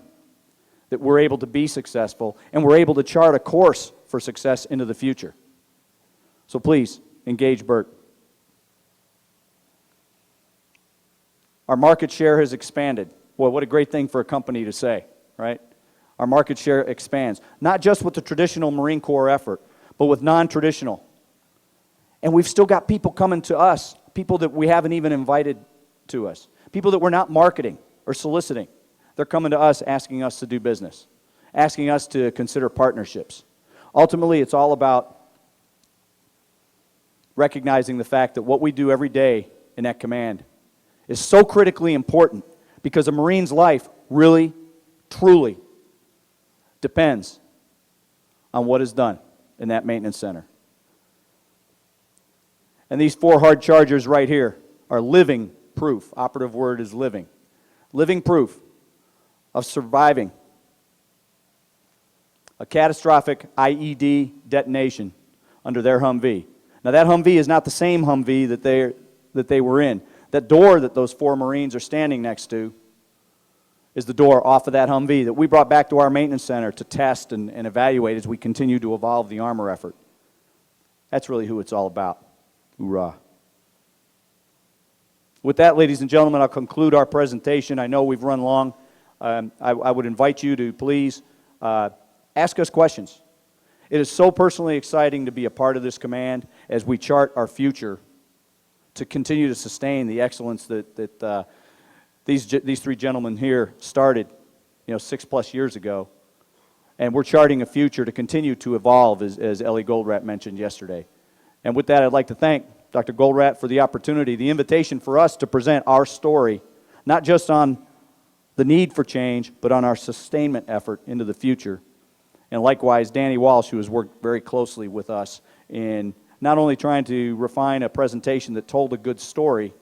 that we're able to be successful, and we're able to chart a course for success into the future. So please, engage Bert. Our market share has expanded. Boy, what a great thing for a company to say, right? Our market share expands, not just with the traditional Marine Corps effort, but with non-traditional. And we've still got people coming to us, people that we haven't even invited to us, people that we're not marketing or soliciting. They're coming to us asking us to do business, asking us to consider partnerships. Ultimately, it's all about recognizing the fact that what we do every day in that command is so critically important, because a Marine's life really, truly depends on what is done in that maintenance center. And these 4 hard chargers right here are living proof. Operative word is living. Living proof of surviving a catastrophic IED detonation under their Humvee. Now that Humvee is not the same Humvee that they were in. That door that those 4 Marines are standing next to is the door off of that Humvee that we brought back to our maintenance center to test and evaluate as we continue to evolve the armor effort. That's really who it's all about. Hoorah. With that, ladies and gentlemen, I'll conclude our presentation. I know we've run long. I would invite you to please ask us questions. It is so personally exciting to be a part of this command as we chart our future to continue to sustain the excellence that these 3 gentlemen here started, 6+ years ago. And we're charting a future to continue to evolve, as Ellie Goldrat mentioned yesterday. And with that, I'd like to thank Dr. Goldrat for the opportunity, the invitation for us to present our story, not just on the need for change, but on our sustainment effort into the future. And likewise, Danny Walsh, who has worked very closely with us in not only trying to refine a presentation that told a good story,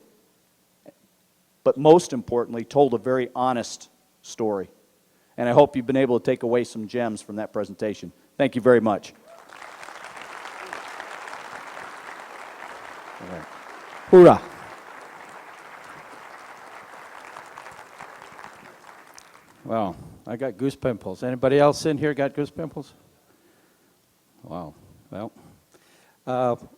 but most importantly, told a very honest story. And I hope you've been able to take away some gems from that presentation. Thank you very much. All right. Hoorah. Well, I got goose pimples. Anybody else in here got goose pimples? Wow. Well,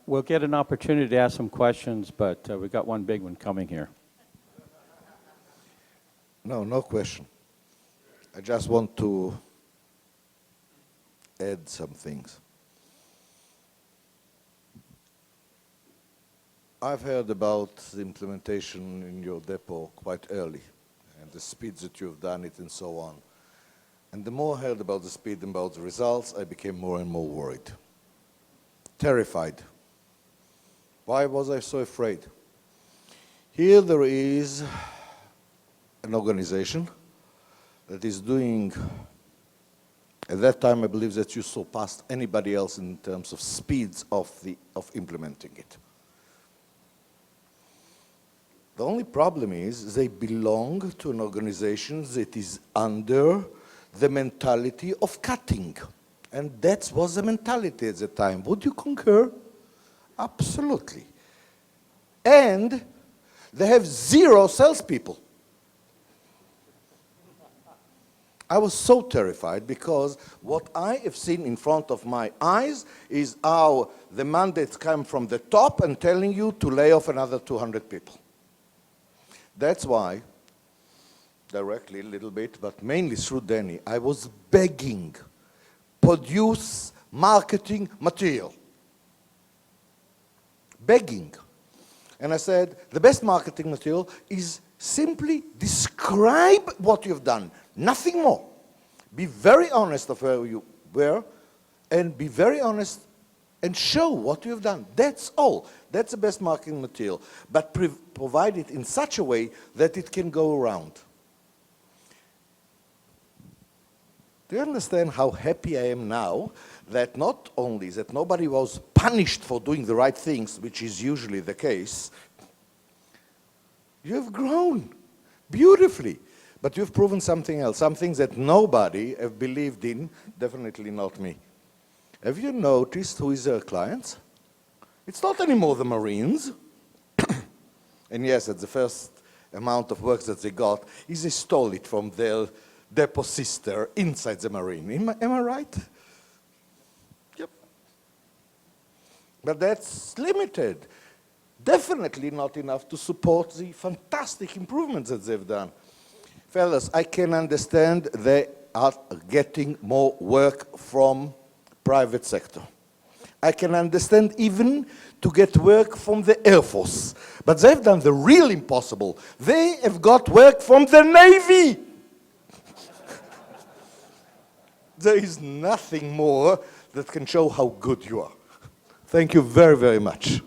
We'll get an opportunity to ask some questions, but we've got one big one coming here. No question. I just want to add some things. I've heard about the implementation in your depot quite early, and the speeds that you've done it and so on. And the more I heard about the speed and about the results, I became more and more worried. Terrified. Why was I so afraid? Here there is an organization that is doing, at that time I believe that you surpassed anybody else in terms of speeds of implementing it. The only problem is they belong to an organization that is under the mentality of cutting. And that was the mentality at the time. Would you concur? Absolutely. And they have 0 salespeople. I was so terrified because what I have seen in front of my eyes is how the mandates come from the top and telling you to lay off another 200 people. That's why, directly a little bit, but mainly through Danny, I was begging, produce marketing material. Begging. And I said, the best marketing material is simply describe what you've done, nothing more. Be very honest of where you were, and be very honest and show what you've done. That's all. That's the best marketing material. But provide it in such a way that it can go around. Do you understand how happy I am now that not only that nobody was punished for doing the right things, which is usually the case, you have grown beautifully. But you've proven something else, something that nobody have believed in, definitely not me. Have you noticed who is their clients? It's not anymore the Marines. And yes, at the first amount of work that they got, is they stole it from their depot sister inside the Marine. Am I right? Yep. But that's limited. Definitely not enough to support the fantastic improvements that they've done. Fellas, I can understand they are getting more work from private sector. I can understand even to get work from the Air Force. But they've done the real impossible. They have got work from the Navy. There is nothing more that can show how good you are. Thank you very, very much.